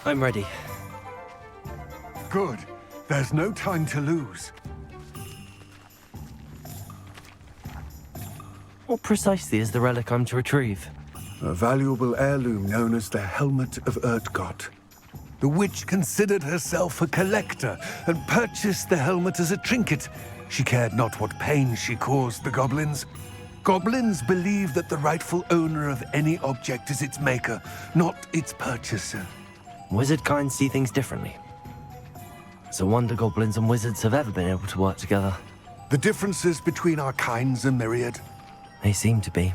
I'm ready. Good. There's no time to lose. What precisely is the relic I'm to retrieve? A valuable heirloom known as the Helmet of Urtkot. The witch considered herself a collector and purchased the helmet as a trinket. She cared not what pain she caused the goblins. Goblins believe that the rightful owner of any object is its maker, not its purchaser. Wizard kind see things differently. It's a wonder goblins and wizards have ever been able to work together. The differences between our kinds are myriad. They seem to be.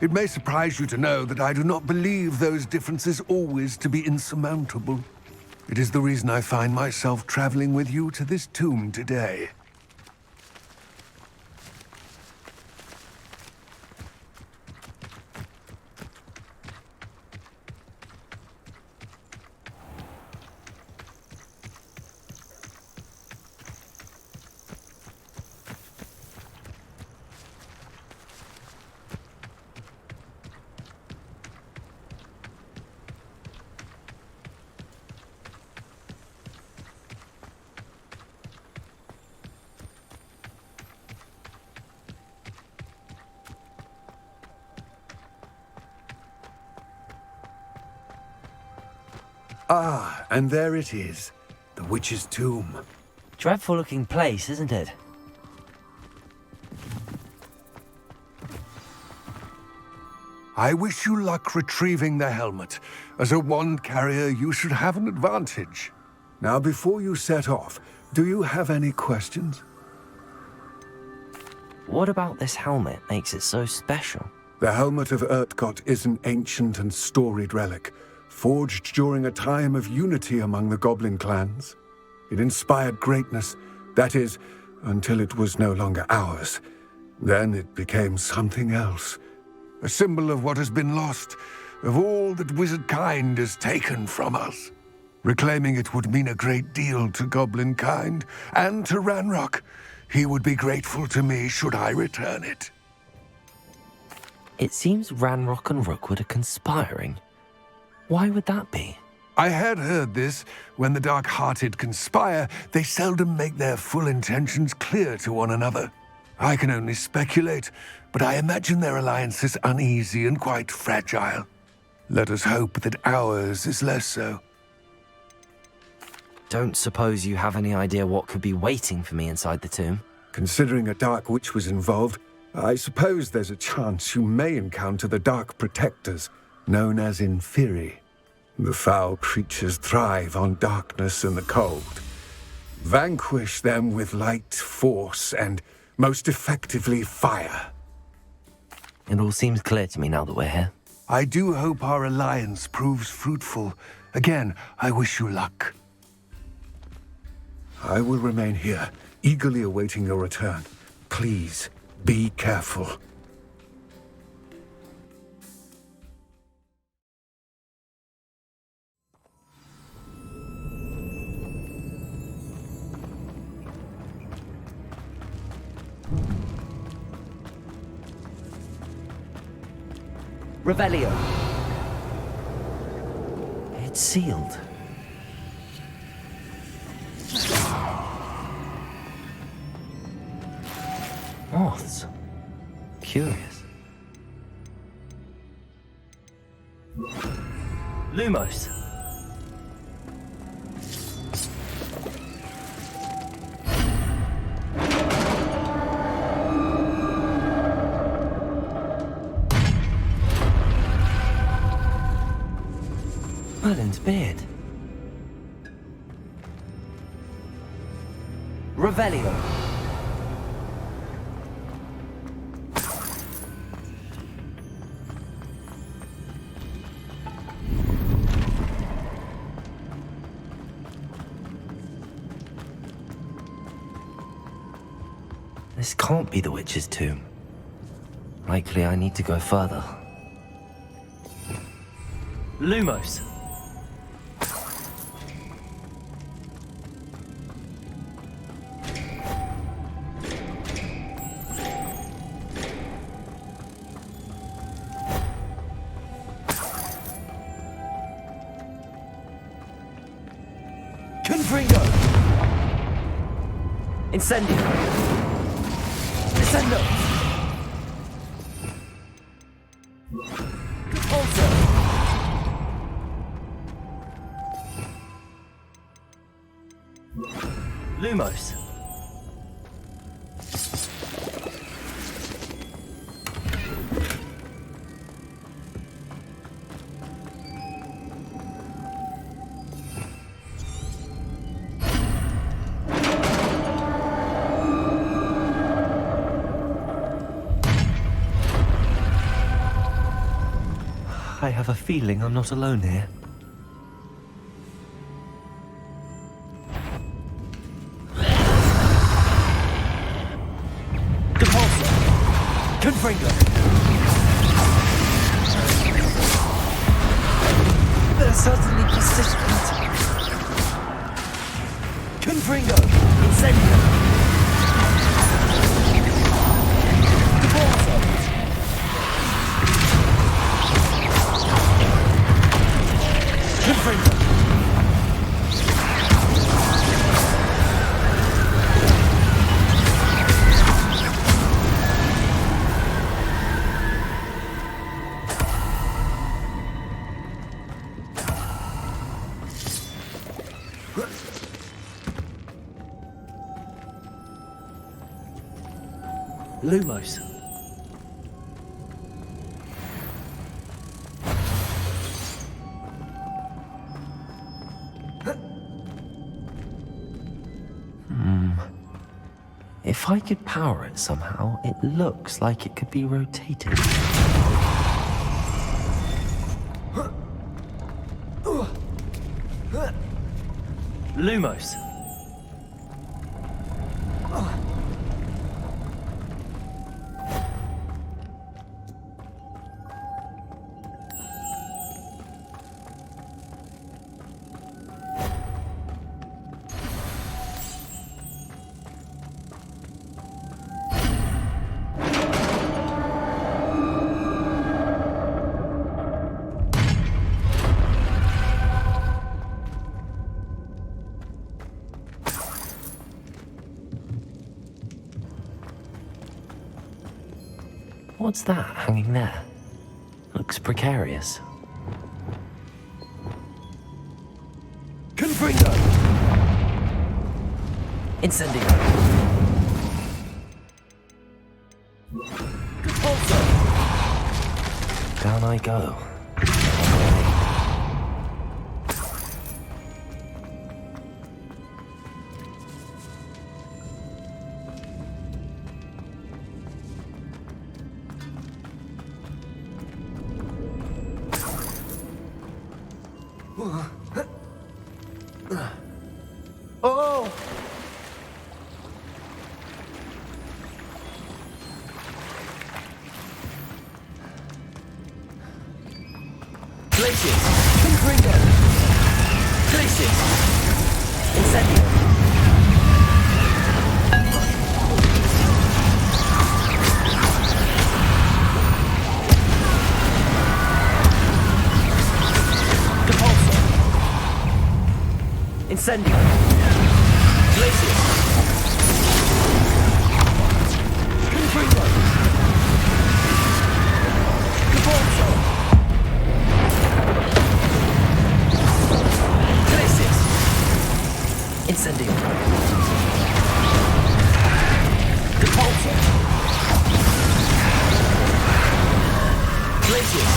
It may surprise you to know that I do not believe those differences always to be insurmountable. It is the reason I find myself traveling with you to this tomb today. Ah, and there it is, the witch's tomb. Dreadful looking place, isn't it? I wish you luck retrieving the helmet. As a wand carrier, you should have an advantage. Now, before you set off, do you have any questions? What about this helmet makes it so special? The Helmet of Urtkot is an ancient and storied relic, forged during a time of unity among the goblin clans. It inspired greatness, that is, until it was no longer ours. Then it became something else. A symbol of what has been lost, of all that wizard kind has taken from us. Reclaiming it would mean a great deal to goblin kind, and to Ranrock. He would be grateful to me should I return it. It seems Ranrock and Rookwood are conspiring. Why would that be? I had heard this. When the dark-hearted conspire, they seldom make their full intentions clear to one another. I can only speculate, but I imagine their alliance is uneasy and quite fragile. Let us hope that ours is less so. Don't suppose you have any idea what could be waiting for me inside the tomb? Considering a dark witch was involved, I suppose there's a chance you may encounter the Dark Protectors, known as Inferi. The foul creatures thrive on darkness and the cold. Vanquish them with light, force, and most effectively fire. It all seems clear to me now that we're here. I do hope our alliance proves fruitful. Again, I wish you luck. I will remain here, eagerly awaiting your return. Please, be careful. Revelio. It's sealed. Moths. Curious. Lumos. Merlin's beard. Revelio. This can't be the witch's tomb. Likely I need to go further. Lumos. Incendio! Descendo! Repulsor! Lumos! I have a feeling I'm not alone here. Depulsor! Confringo! They're suddenly persistent. Confringo! Incendio! Depulsor! Confringo! Lumos. If I could power it somehow, it looks like it could be rotated. Lumos. What's that hanging there? Looks precarious. Confringo! Incendio! Repulsor! Down I go. Oh! Glaciers! Confringo! Glaciers! Incendio! Depulsor! Incendio! Glaciers! Confringo! Depulsor! Glaciers! Incendio! Depulsor! Glaciers!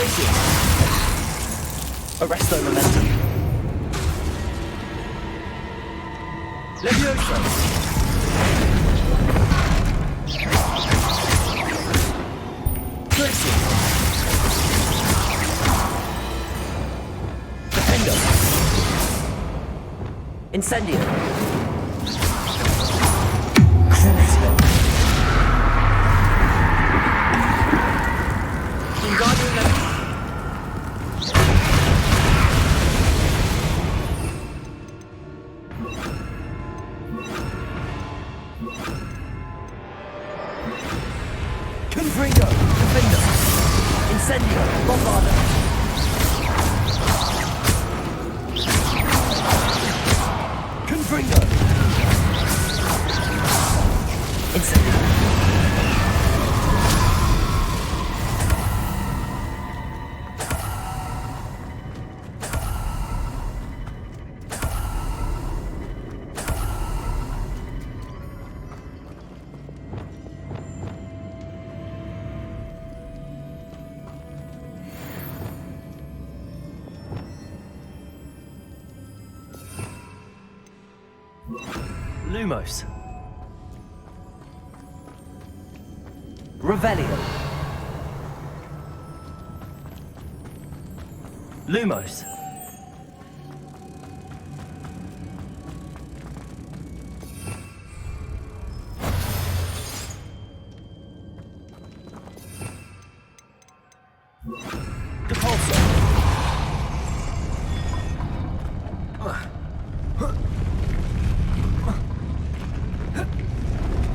Glacius! Arresto momentum. Levioso! Glacius! Defendo! Incendio! Crucio! Wingardium Leviosa! Confringo! Defender! Incendio! Bombarda! Confringo! Incendio! Lumos. Revelio. Lumos. Depulso.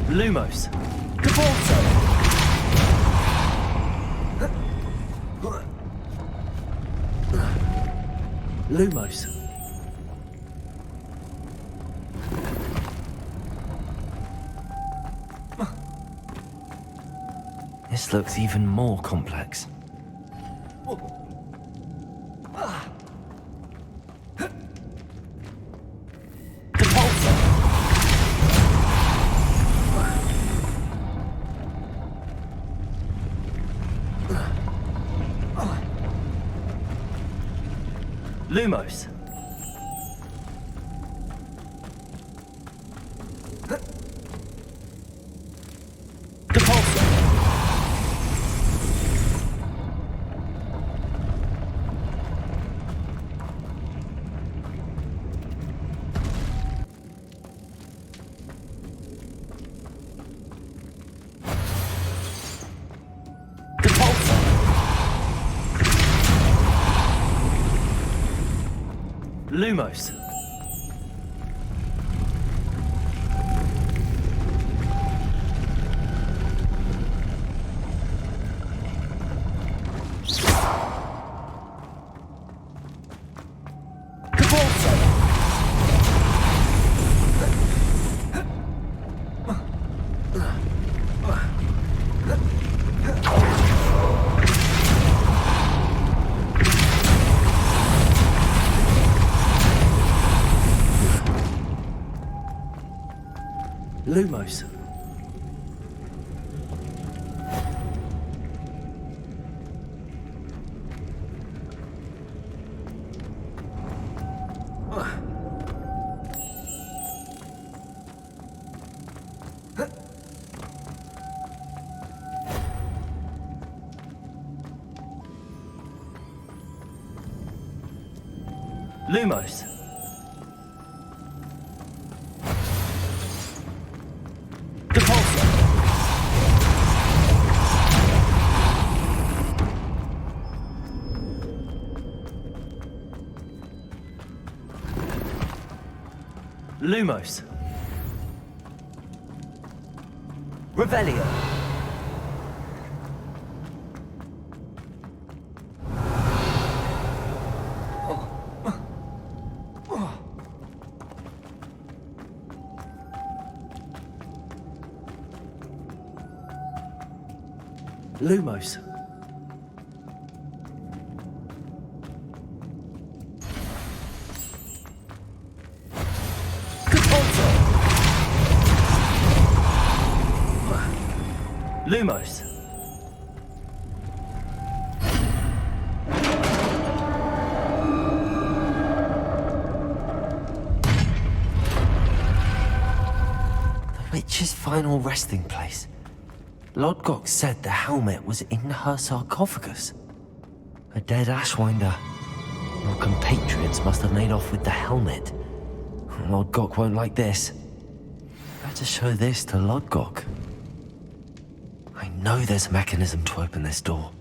Lumos. Depulso. Lumos. This looks even more complex. Depulso. Lumos. Depulso. Depulso. Lumos. Depulso. Lumos. Lumos. Depulso. Lumos. Revelio. Lumos. Depulso. Lumos. witch's final resting place. Lodgok said the helmet was in her sarcophagus. A dead Ashwinder. Our compatriots must have made off with the helmet. Lodgok won't like this. Better show this to Lodgok. I know there's a mechanism to open this door.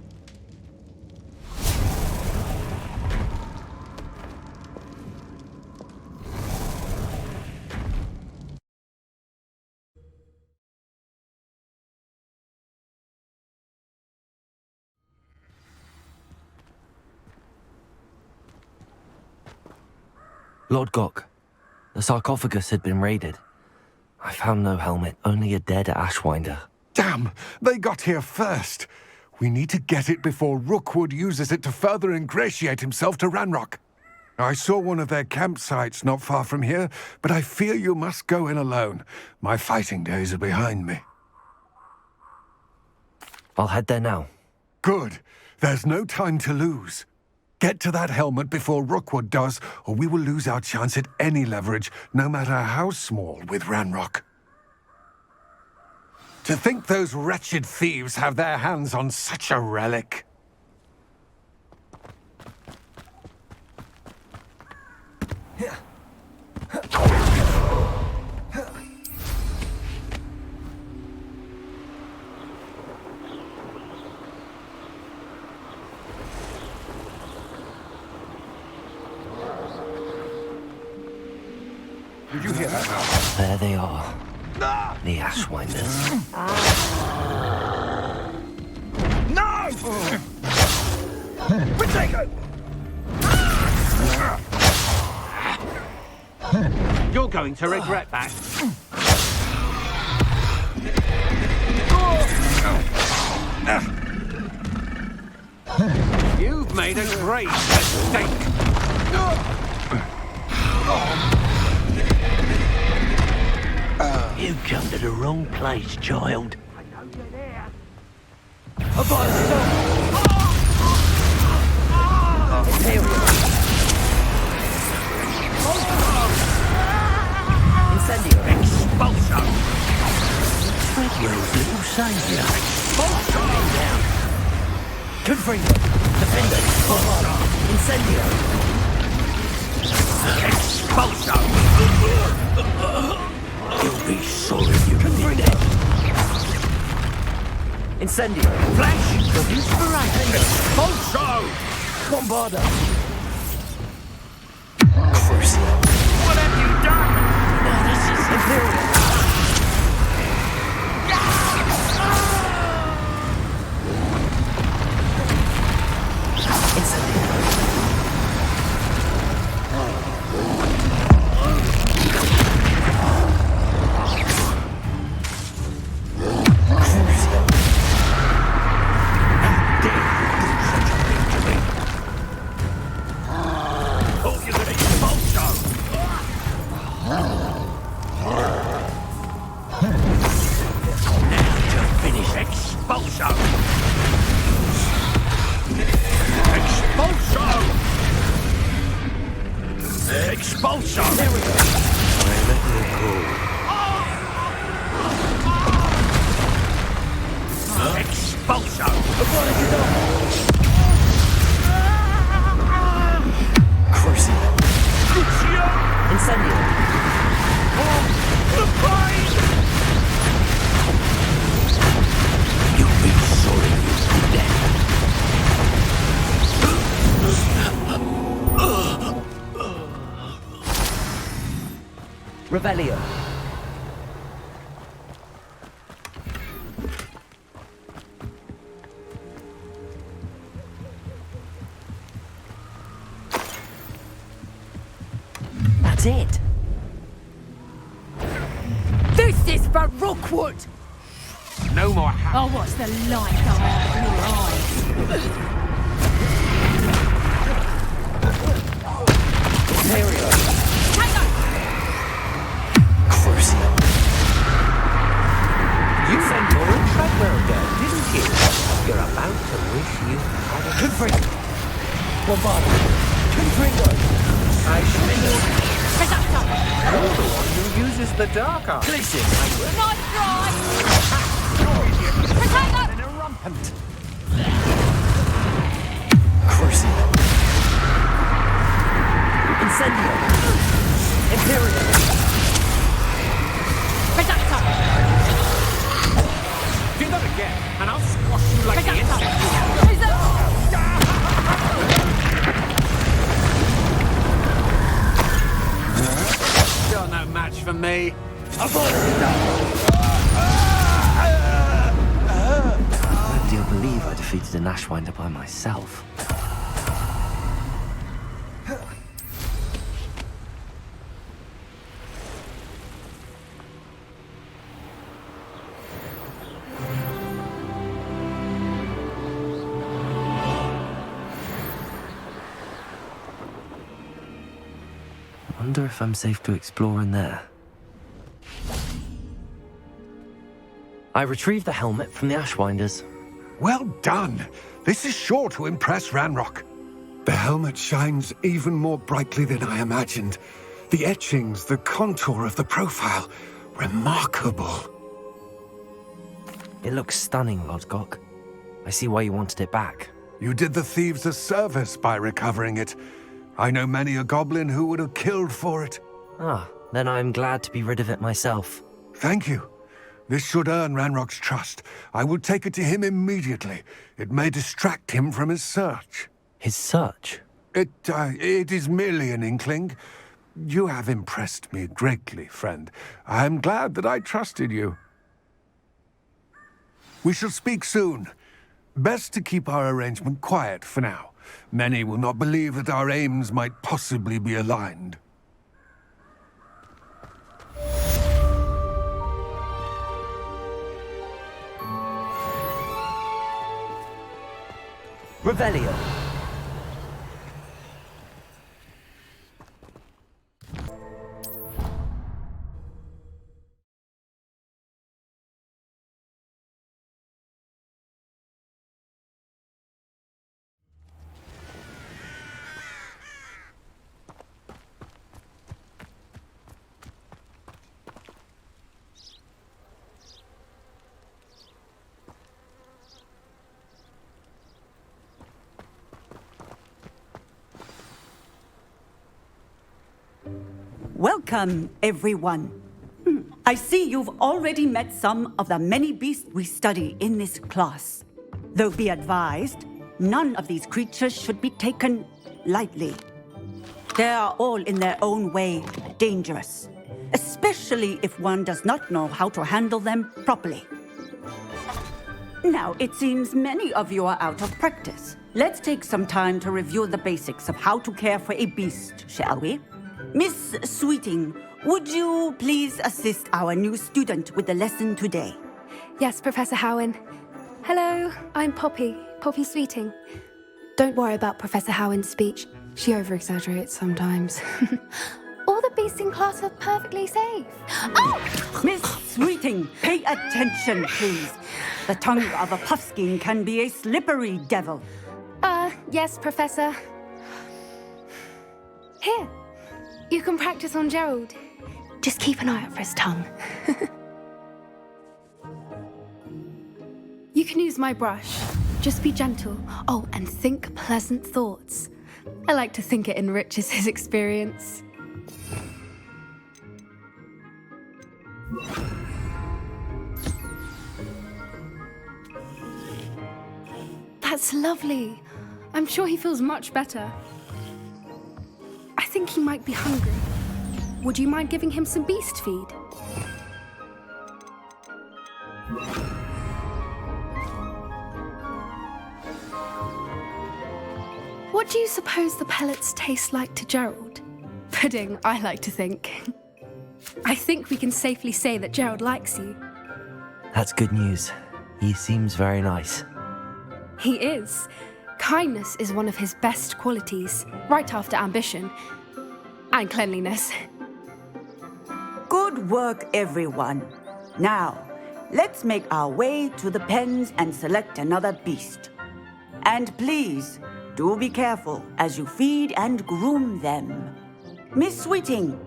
Lodgok, the sarcophagus had been raided. I found no helmet, only a dead Ashwinder. Damn! They got here first. We need to get it before Rookwood uses it to further ingratiate himself to Ranrock. I saw one of their campsites not far from here, but I fear you must go in alone. My fighting days are behind me. I'll head there now. Good. There's no time to lose. Get to that helmet before Rookwood does, or we will lose our chance at any leverage, no matter how small, with Ranrock. To think those wretched thieves have their hands on such a relic. Did you hear that? There they are. The Ashwinders. No! Potato! You're going to regret that. You've made a great mistake. You've come to the wrong place, child. I know you're there. Incendio. Expulso. Treadwell's little saviour. Expulso. Down. Confringo. Defender. Incendio. Expulso. You'll be sorry you did that. Incendio. Flash. Inspiration. Expulso. Bombarda. Crucial. What have you done? Now this is Imperial. Incendio. Revelio. That's it. This is for Rookwood! No more Oh, what's the light go out of your eyes? Imperial. Hang Crucial. You sent more in Treadwell down, didn't you? You're about to wish you had a... Confringo. Bombarda. Confringo. Ashminder. You're the one who uses the dark arts. Listen! Nice try! Potato! Crucible. Incendio. Imperial. Potato! Do that again, and I'll squash you like the Potato! insect. You're no match for me. Nobody will believe I defeated an Ashwinder by myself. I wonder if I'm safe to explore in there. I retrieved the helmet from the Ashwinders. Well done. This is sure to impress Ranrock. The helmet shines even more brightly than I imagined. The etchings, the contour of the profile, remarkable. It looks stunning, Lodgok. I see why you wanted it back. You did the thieves a service by recovering it. I know many a goblin who would have killed for it. Ah, then I'm glad to be rid of it myself. Thank you. This should earn Ranrock's trust. I will take it to him immediately. It may distract him from his search. His search? It is merely an inkling. You have impressed me greatly, friend. I am glad that I trusted you. We shall speak soon. Best to keep our arrangement quiet for now. Many will not believe that our aims might possibly be aligned. Revelio. Welcome, everyone. I see you've already met some of the many beasts we study in this class. Though be advised, none of these creatures should be taken lightly. They are all in their own way dangerous, especially if one does not know how to handle them properly. Now, it seems many of you are out of practice. Let's take some time to review the basics of how to care for a beast, shall we? Miss Sweeting, would you please assist our new student with the lesson today? Yes, Professor Howen. Hello, I'm Poppy Sweeting. Don't worry about Professor Howen's speech. She over-exaggerates sometimes. All the beasts in class are perfectly safe. Oh! Miss Sweeting, pay attention, please. The tongue of a puffskein can be a slippery devil. Yes, Professor. Here, you can practice on Gerald. Just keep an eye out for his tongue. You can use my brush. Just be gentle. Oh, and think pleasant thoughts. I like to think it enriches his experience. That's lovely. I'm sure he feels much better. I think he might be hungry. Would you mind giving him some beast feed? What do you suppose the pellets taste like to Gerald? Pudding, I like to think. I think we can safely say that Gerald likes you. That's good news. He seems very nice. He is. Kindness is one of his best qualities, right after ambition. And cleanliness. Good work, everyone. Now, let's make our way to the pens and select another beast. And please, do be careful as you feed and groom them. Miss Sweeting,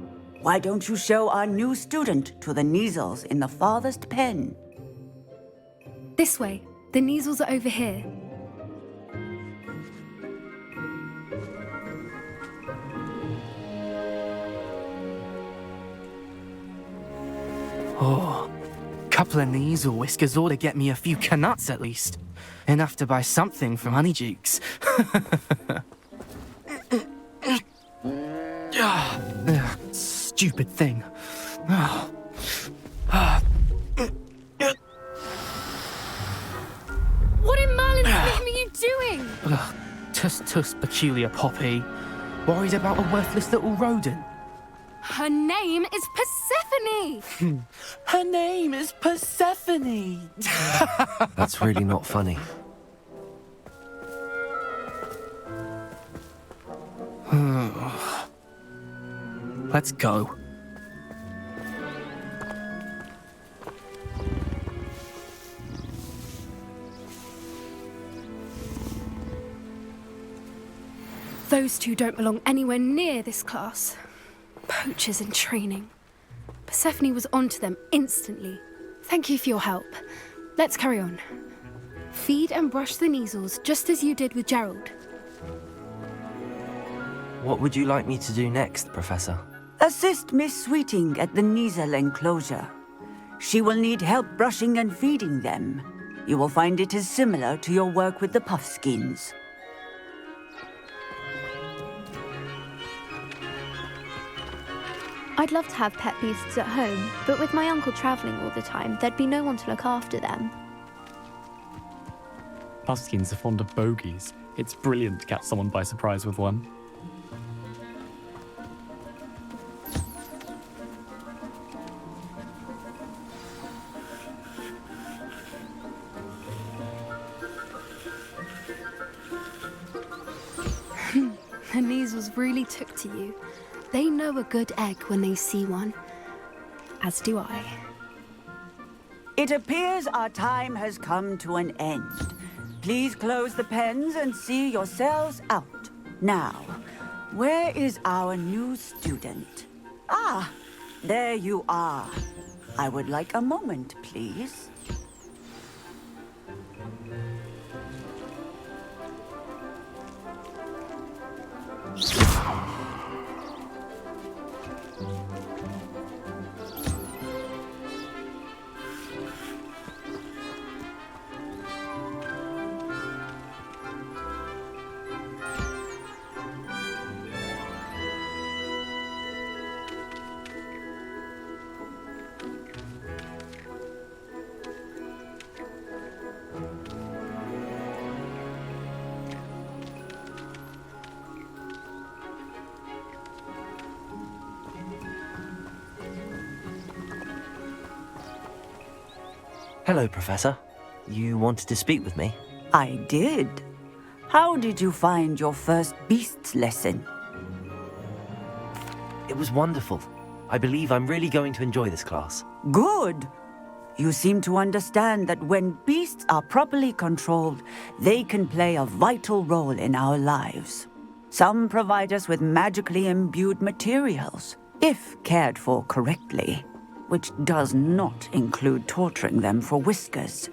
why don't you show our new student to the Kneazles in the farthest pen? This way. The Kneazles are over here. Oh, couple of Kneazle whiskers ought to get me a few canuts at least. Enough to buy something from Honeydukes. Stupid thing. What in Merlin's name are you doing? Tuss, peculiar Poppy. Worried about a worthless little rodent. Her name is Persephone! Her name is Persephone! That's really not funny. Let's go. Those two don't belong anywhere near this class. Poachers in training. Persephone was onto them instantly. Thank you for your help. Let's carry on. Feed and brush the Kneazles just as you did with Gerald. What would you like me to do next, Professor? Assist Miss Sweeting at the Kneazle enclosure. She will need help brushing and feeding them. You will find it is similar to your work with the Puffskins. I'd love to have pet beasts at home, but with my uncle travelling all the time, there'd be no one to look after them. Puffskins are fond of bogies. It's brilliant to catch someone by surprise with one. The Kneazles really took to you. They know a good egg when they see one. As do I. It appears our time has come to an end. Please close the pens and see yourselves out. Now, where is our new student? Ah, there you are. I would like a moment, please. Hello, Professor. You wanted to speak with me? I did. How did you find your first beasts lesson? It was wonderful. I believe I'm really going to enjoy this class. Good. You seem to understand that when beasts are properly controlled, they can play a vital role in our lives. Some provide us with magically imbued materials, if cared for correctly, which does not include torturing them for whiskers.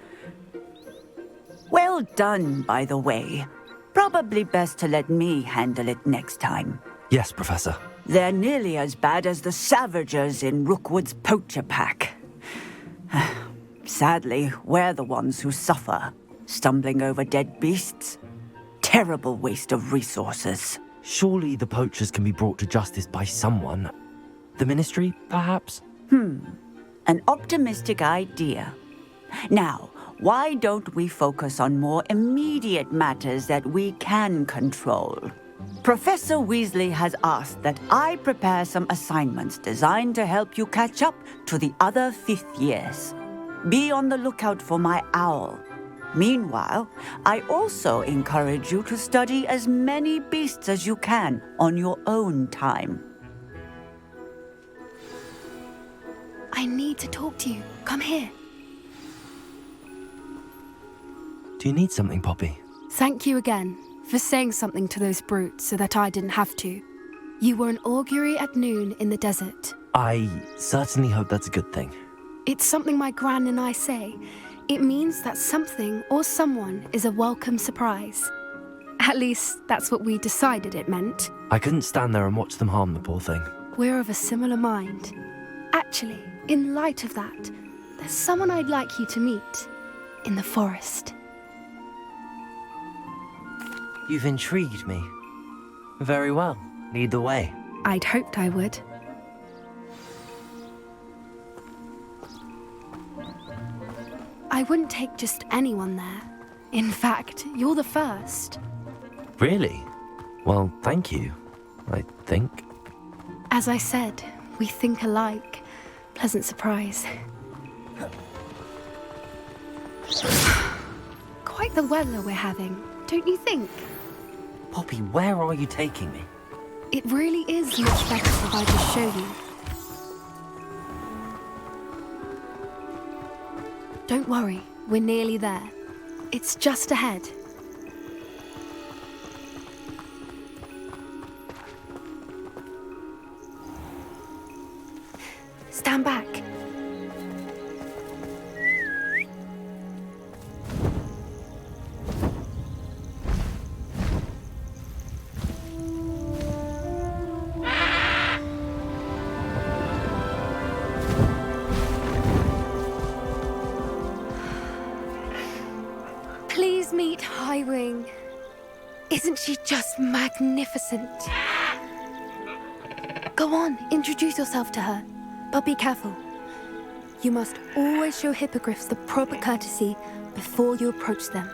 Well done, by the way. Probably best to let me handle it next time. Yes, Professor. They're nearly as bad as the Savagers in Rookwood's poacher pack. Sadly, we're the ones who suffer, stumbling over dead beasts. Terrible waste of resources. Surely the poachers can be brought to justice by someone. The Ministry, perhaps? An optimistic idea. Now, why don't we focus on more immediate matters that we can control? Professor Weasley has asked that I prepare some assignments designed to help you catch up to the other fifth years. Be on the lookout for my owl. Meanwhile, I also encourage you to study as many beasts as you can on your own time. I need to talk to you. Come here. Do you need something, Poppy? Thank you again for saying something to those brutes so that I didn't have to. You were an augury at noon in the desert. I certainly hope that's a good thing. It's something my gran and I say. It means that something or someone is a welcome surprise. At least, that's what we decided it meant. I couldn't stand there and watch them harm the poor thing. We're of a similar mind. Actually, in light of that, there's someone I'd like you to meet. In the forest. You've intrigued me. Very well. Lead the way. I'd hoped I would. I wouldn't take just anyone there. In fact, you're the first. Really? Well, thank you, I think. As I said, we think alike. Pleasant surprise. Quite the weather we're having, don't you think? Poppy, where are you taking me? It really is much better if I just show you. Don't worry, we're nearly there. It's just ahead. Stand back. Please meet Highwing. Isn't she just magnificent? Go on, introduce yourself to her. But be careful. You must always show hippogriffs the proper courtesy before you approach them.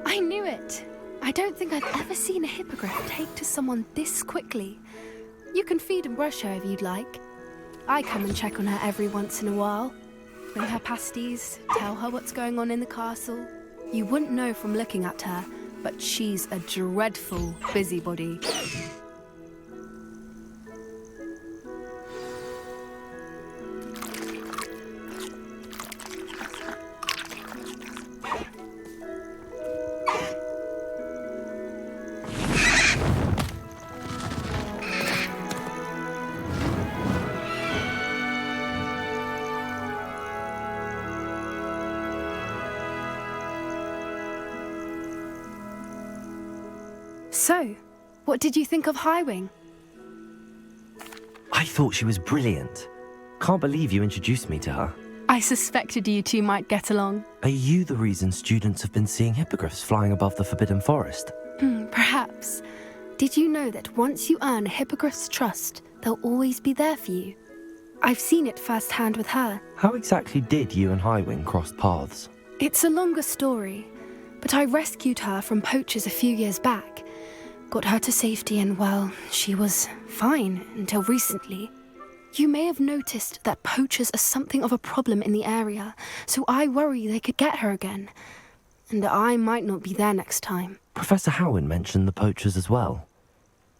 I knew it! I don't think I've ever seen a hippogriff take to someone this quickly. You can feed and brush her if you'd like. I come and check on her every once in a while. Bring her pasties, tell her what's going on in the castle. You wouldn't know from looking at her, but she's a dreadful busybody. So, what did you think of Highwing? I thought she was brilliant. Can't believe you introduced me to her. I suspected you two might get along. Are you the reason students have been seeing hippogriffs flying above the Forbidden Forest? Perhaps. Did you know that once you earn a hippogriff's trust, they'll always be there for you? I've seen it firsthand with her. How exactly did you and Highwing cross paths? It's a longer story, but I rescued her from poachers a few years back. Got her to safety and, well, she was fine until recently. You may have noticed that poachers are something of a problem in the area, so I worry they could get her again. And I might not be there next time. Professor Howin mentioned the poachers as well.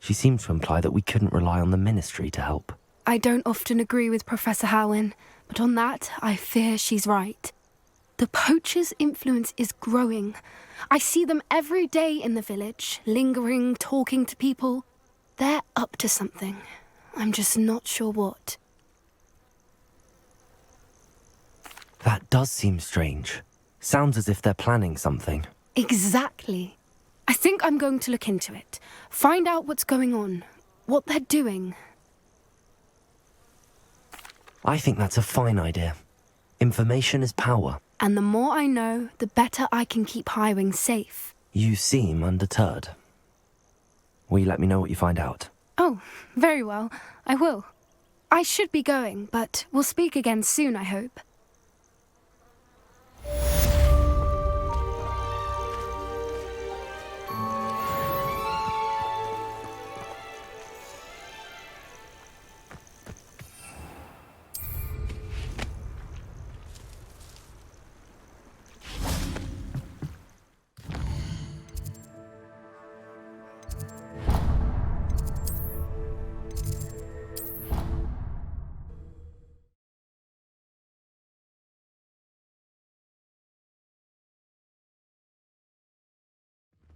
She seemed to imply that we couldn't rely on the Ministry to help. I don't often agree with Professor Howin, but on that, I fear she's right. The poachers' influence is growing. I see them every day in the village, lingering, talking to people. They're up to something. I'm just not sure what. That does seem strange. Sounds as if they're planning something. Exactly. I think I'm going to look into it. Find out what's going on, what they're doing. I think that's a fine idea. Information is power. And the more I know, the better I can keep Highwing safe. You seem undeterred. Will you let me know what you find out? Oh, very well. I will. I should be going, but we'll speak again soon, I hope.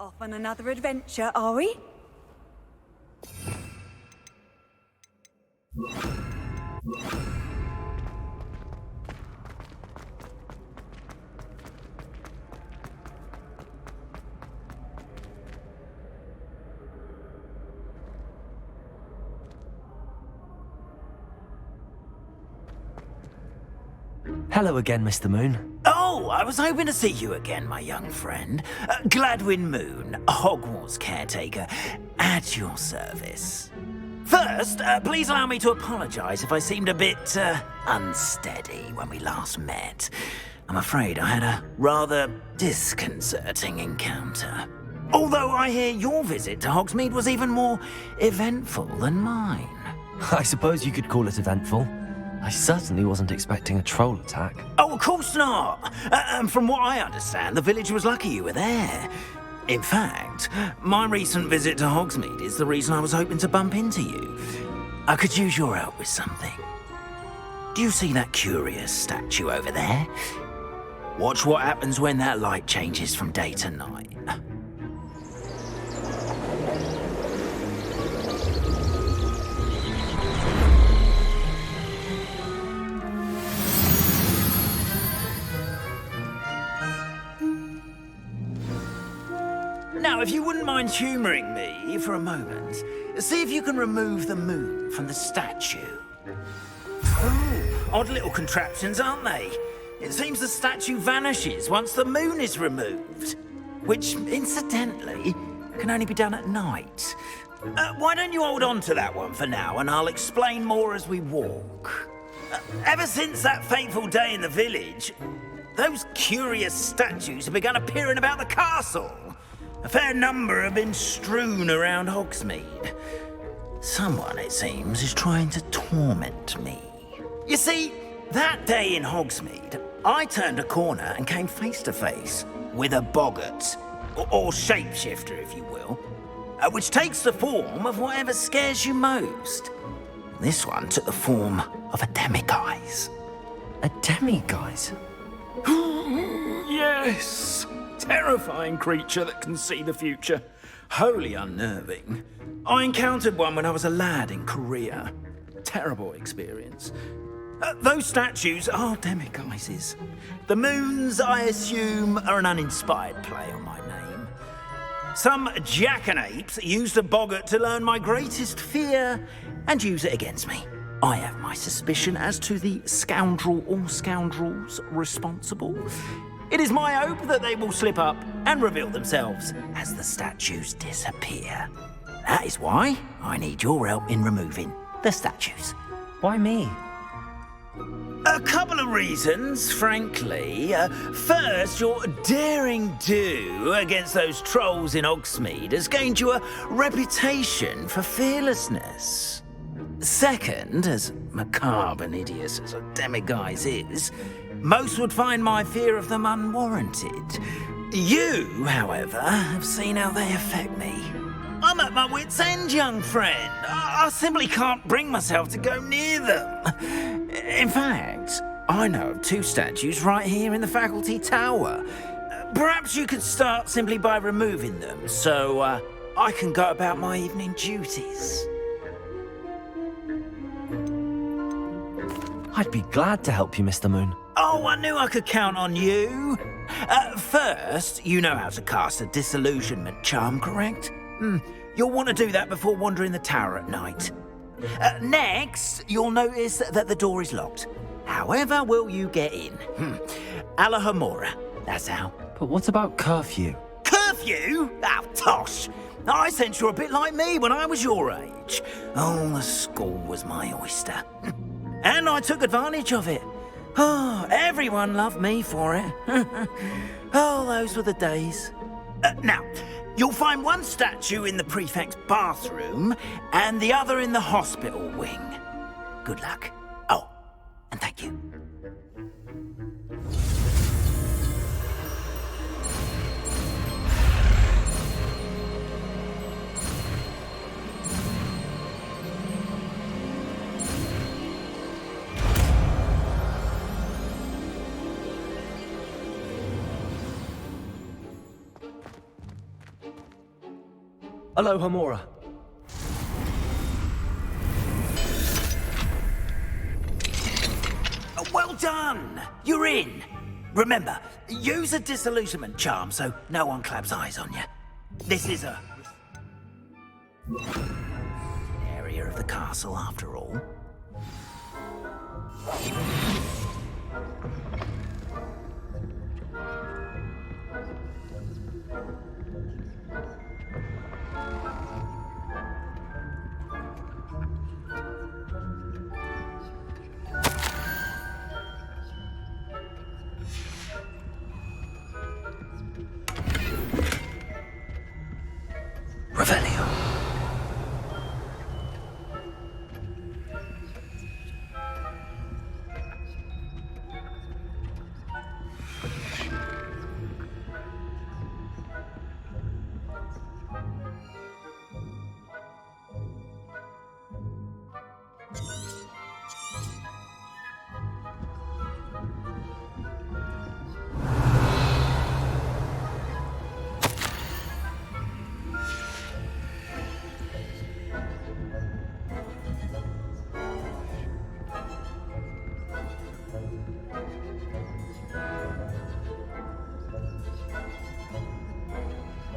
Off on another adventure, are we? Hello again, Mr. Moon. Oh, I was hoping to see you again, my young friend. Gladwin Moon, Hogwarts caretaker, at your service. First, please allow me to apologise if I seemed a bit unsteady when we last met. I'm afraid I had a rather disconcerting encounter. Although I hear your visit to Hogsmeade was even more eventful than mine. I suppose you could call it eventful. I certainly wasn't expecting a troll attack. Oh, of course not. From what I understand, the village was lucky you were there. In fact, my recent visit to Hogsmeade is the reason I was hoping to bump into you. I could use your help with something. Do you see that curious statue over there? Watch what happens when that light changes from day to night. Now, if you wouldn't mind humouring me for a moment, see if you can remove the moon from the statue. Oh, odd little contraptions, aren't they? It seems the statue vanishes once the moon is removed, which, incidentally, can only be done at night. Why don't you hold on to that one for now, and I'll explain more as we walk. Ever since that fateful day in the village, those curious statues have begun appearing about the castle. A fair number have been strewn around Hogsmeade. Someone, it seems, is trying to torment me. You see, that day in Hogsmeade, I turned a corner and came face to face with a boggart, or shapeshifter, if you will, which takes the form of whatever scares you most. This one took the form of a demiguise. A demiguise? Yes! Terrifying creature that can see the future. Wholly unnerving. I encountered one when I was a lad in Korea. Terrible experience. Those statues are demiguises. The moons, I assume, are an uninspired play on my name. Some jackanapes used a boggart to learn my greatest fear and use it against me. I have my suspicion as to the scoundrel or scoundrels responsible. It is my hope that they will slip up and reveal themselves as the statues disappear. That is why I need your help in removing the statues. Why me? A couple of reasons, frankly. First, your daring do against those trolls in Hogsmeade has gained you a reputation for fearlessness. Second, as macabre and hideous as a demiguise is, most would find my fear of them unwarranted. You, however, have seen how they affect me. I'm at my wit's end, young friend. I simply can't bring myself to go near them. In fact, I know of two statues right here in the faculty tower. Perhaps you could start simply by removing them, so I can go about my evening duties. I'd be glad to help you, Mr. Moon. Oh, I knew I could count on you. First, you know how to cast a disillusionment charm, correct? You'll want to do that before wandering the tower at night. Next, you'll notice that the door is locked. However will you get in? Alahomora, that's how. But what about curfew? Curfew? Oh, tosh. I sense you're a bit like me when I was your age. Oh, the school was my oyster. And I took advantage of it. Oh, everyone loved me for it. Oh, those were the days. Now, you'll find one statue in the prefect's bathroom and the other in the hospital wing. Good luck. Oh, and thank you. Aloha Mora. Well done! You're in! Remember, use a disillusionment charm so no one claps eyes on you. This is a area of the castle after all. Revelio.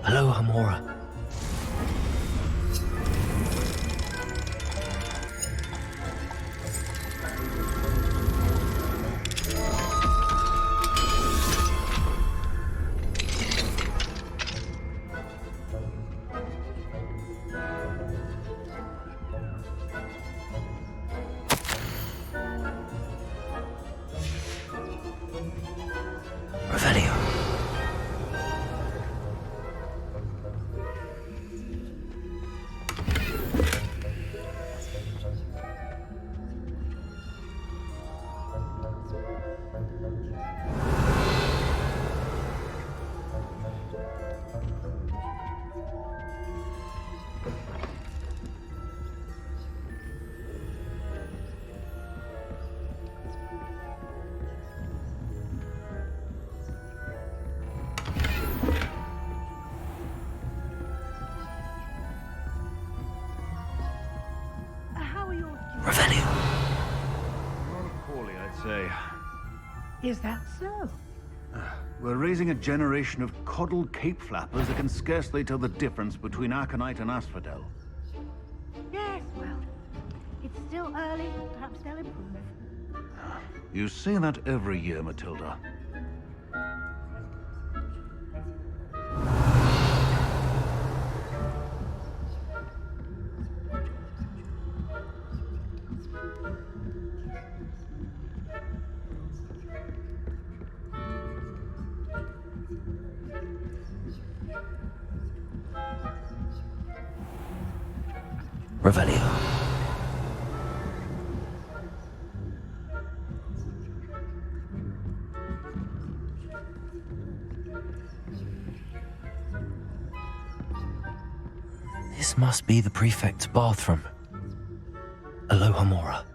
Aloha Mora. Revelio. Revelio. Rather poorly, I'd say. Is that so? We're raising a generation of coddled cape flappers that can scarcely tell the difference between Aconite and Asphodel. Yes, well, it's still early. Perhaps they'll improve. You say that every year, Matilda. Revelio. This must be the prefect's bathroom. Aloha Mora.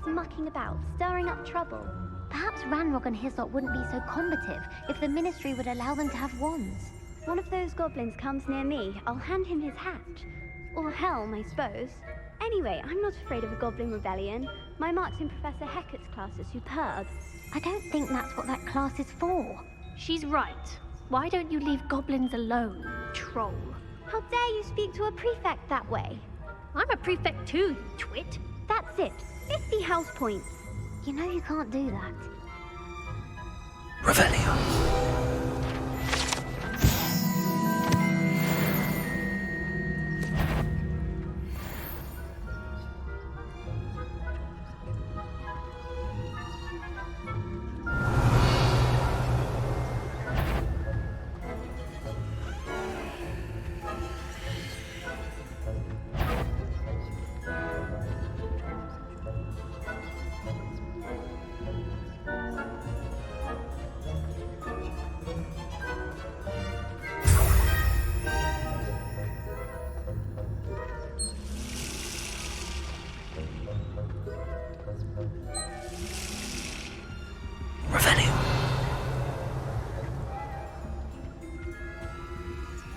Mucking about, stirring up trouble. Perhaps Ranrock and his lot wouldn't be so combative if the Ministry would allow them to have wands. One of those goblins comes near me, I'll hand him his hat. Or helm, I suppose. Anyway, I'm not afraid of a goblin rebellion. My marks in Professor Hecat's class are superb. I don't think that's what that class is for. She's right. Why don't you leave goblins alone, troll? How dare you speak to a prefect that way? I'm a prefect too, you twit. That's it. 50 house points. You know you can't do that. Revelio.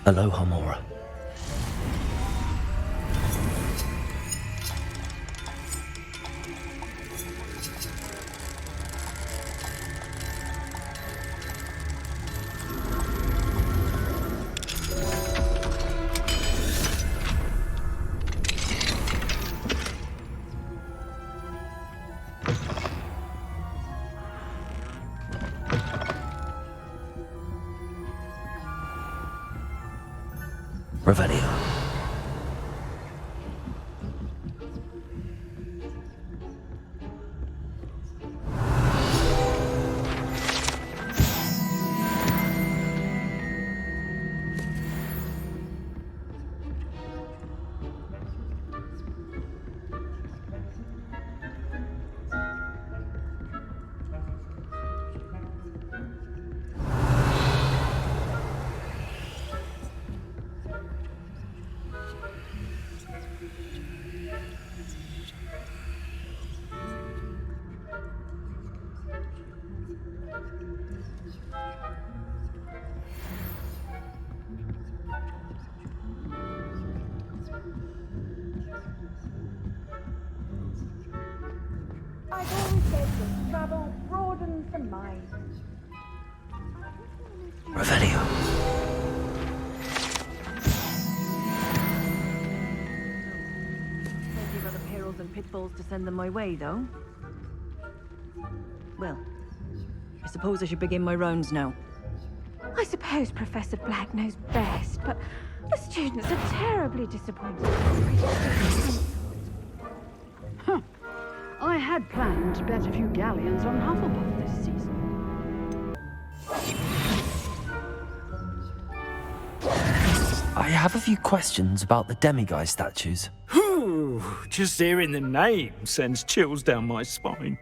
Aloha, Mora. Revelio. I've always said that travel broadens the mind. Revelio. Plenty of other perils and pitfalls to send them my way, though. Well, I suppose I should begin my rounds now. I suppose Professor Black knows best, but the students are terribly disappointed. Huh. I had planned to bet a few galleons on Hufflepuff this season. I have a few questions about the demiguise statues. Whew, just hearing the name sends chills down my spine.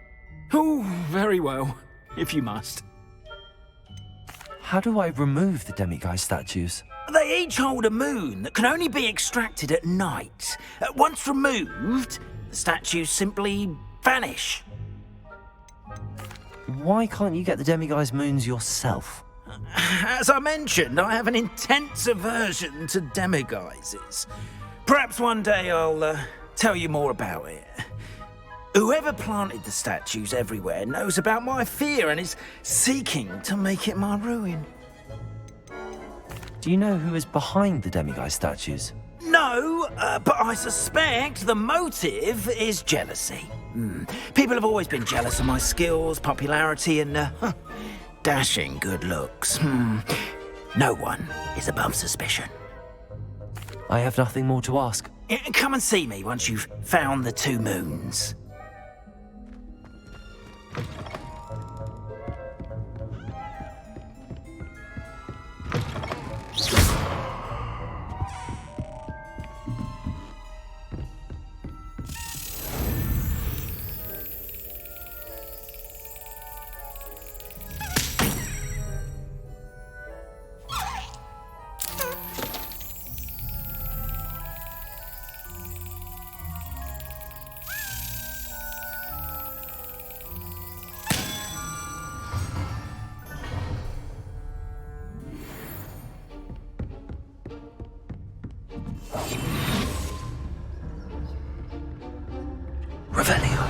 Oh, very well, if you must. How do I remove the demiguise statues? They each hold a moon that can only be extracted at night. Once removed, the statues simply vanish. Why can't you get the demiguise moons yourself? As I mentioned, I have an intense aversion to demiguises. Perhaps one day I'll tell you more about it. Whoever planted the statues everywhere knows about my fear and is seeking to make it my ruin. Do you know who is behind the demiguise statues? No, but I suspect the motive is jealousy. People have always been jealous of my skills, popularity, and dashing good looks. No one is above suspicion. I have nothing more to ask. Come and see me once you've found the 2 moons. Revelio.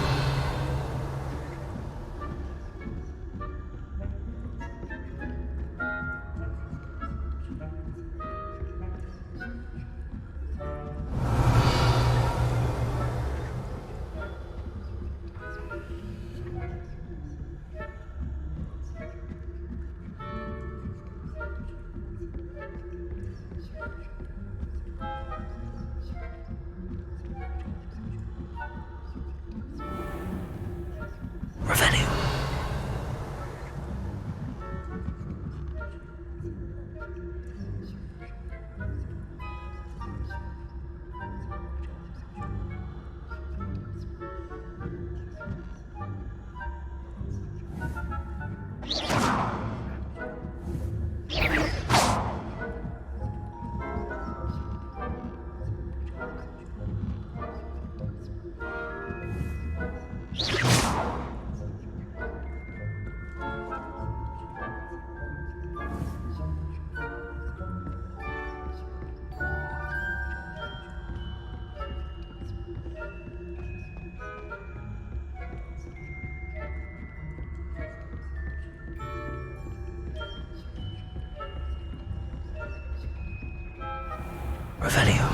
Revelio.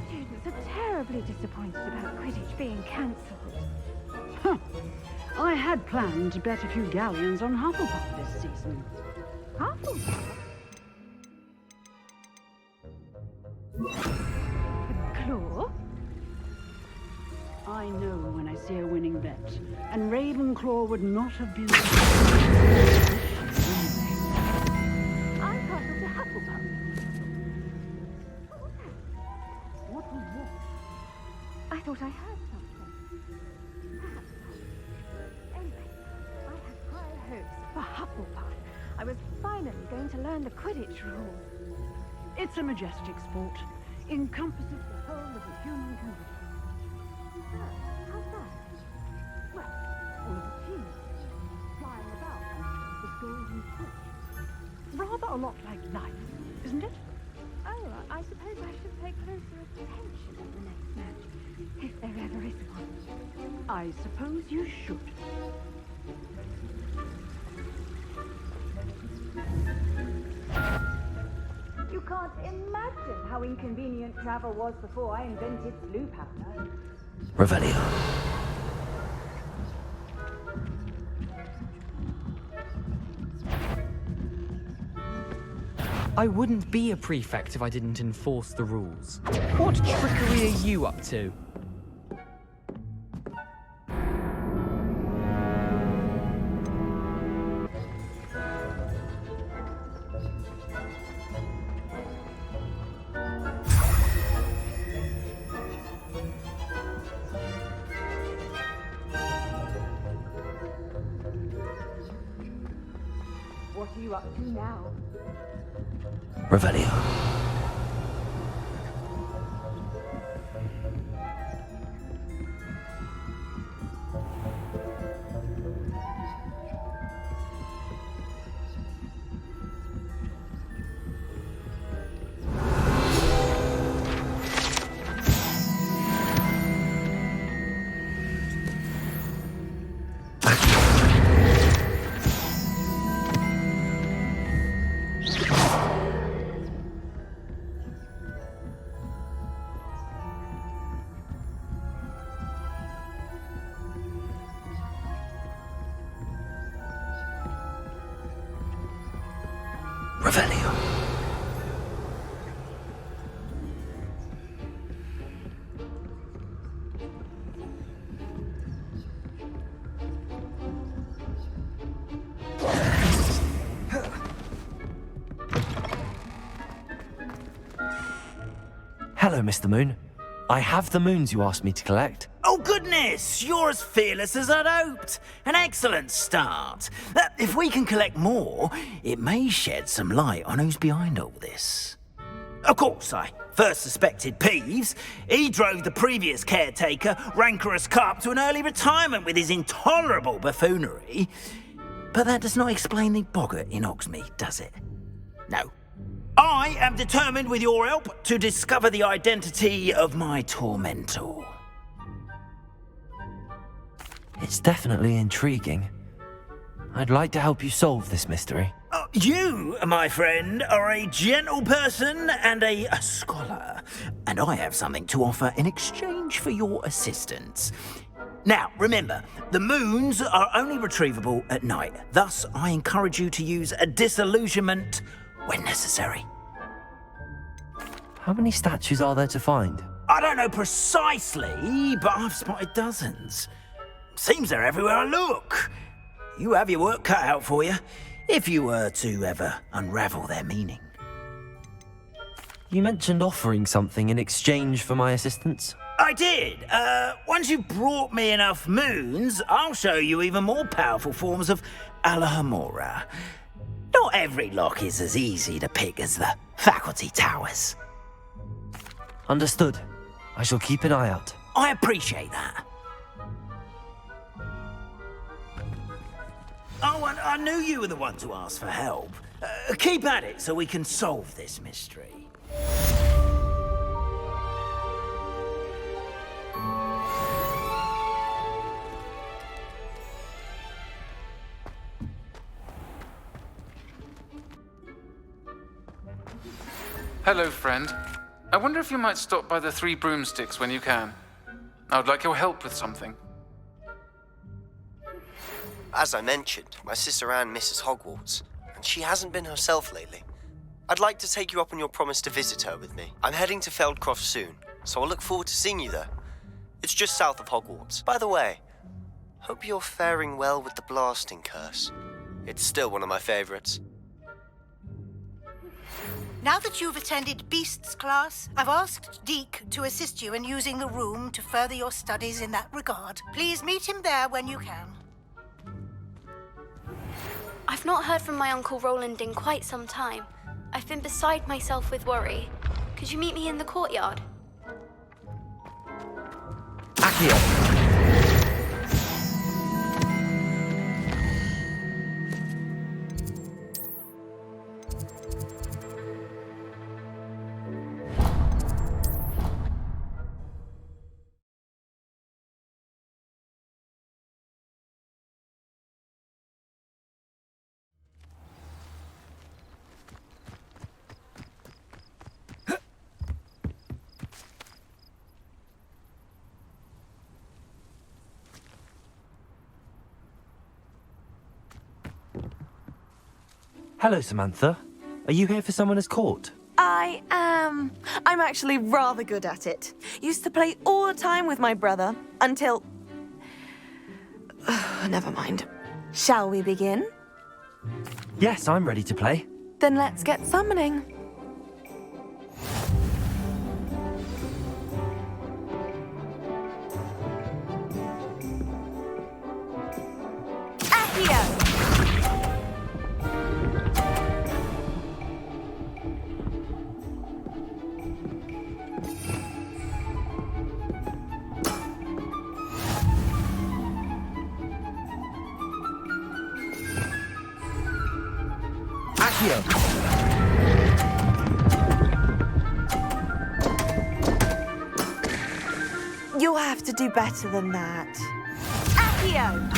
Students are terribly disappointed about Quidditch being cancelled. Huh. I had planned to bet a few galleons on Hufflepuff this season. Hufflepuff? Claw? I know when I see a winning bet, and Ravenclaw would not have been... I castled to Hufflepuff. What was that? I thought I heard something. Anyway, I had high hopes for Hufflepuff. I was finally going to learn the Quidditch rules. It's a majestic sport. Encompasses the whole of the human condition. How's that? Well, all of the teams flying about with golden fish. Rather a lot like life, isn't it? Oh, I suppose I should pay closer attention in the next match, if there ever is one. I suppose you should. You can't imagine how inconvenient travel was before I invented blue powder. Revelio. I wouldn't be a prefect if I didn't enforce the rules. What trickery are you up to? What are you up to now? Revelio. Revelio. Hello, Mr. Moon. I have the moons you asked me to collect. Oh, goodness! You're as fearless as I'd hoped. An excellent start. If we can collect more, it may shed some light on who's behind all this. Of course, I first suspected Peeves. He drove the previous caretaker, Rancorous Carp, to an early retirement with his intolerable buffoonery. But that does not explain the boggart in Hogsmeade, does it? No. I am determined, with your help, to discover the identity of my tormentor. It's definitely intriguing. I'd like to help you solve this mystery. You, my friend, are a gentle person and a scholar, and I have something to offer in exchange for your assistance. Now, remember, the moons are only retrievable at night. Thus, I encourage you to use a disillusionment when necessary. How many statues are there to find? I don't know precisely, but I've spotted dozens. Seems they're everywhere I look. You have your work cut out for you, if you were to ever unravel their meaning. You mentioned offering something in exchange for my assistance? I did. Once you've brought me enough moons, I'll show you even more powerful forms of Alohomora. Not every lock is as easy to pick as the faculty towers. Understood. I shall keep an eye out. I appreciate that. Oh, and I knew you were the one to ask for help. Keep at it so we can solve this mystery. Hello, friend. I wonder if you might stop by the Three Broomsticks when you can. I would like your help with something. As I mentioned, my sister Anne misses Hogwarts, and she hasn't been herself lately. I'd like to take you up on your promise to visit her with me. I'm heading to Feldcroft soon, so I'll look forward to seeing you there. It's just south of Hogwarts. By the way, hope you're faring well with the blasting curse. It's still one of my favorites. Now that you've attended Beasts class, I've asked Deke to assist you in using the room to further your studies in that regard. Please meet him there when you can. I've not heard from my Uncle Roland in quite some time. I've been beside myself with worry. Could you meet me in the courtyard? Accio! Hello, Samantha. Are you here for Summoner's Court? I am. I'm actually rather good at it. Used to play all the time with my brother, until... Never mind. Shall we begin? Yes, I'm ready to play. Then let's get summoning. Accio! You'll have to do better than that. Accio!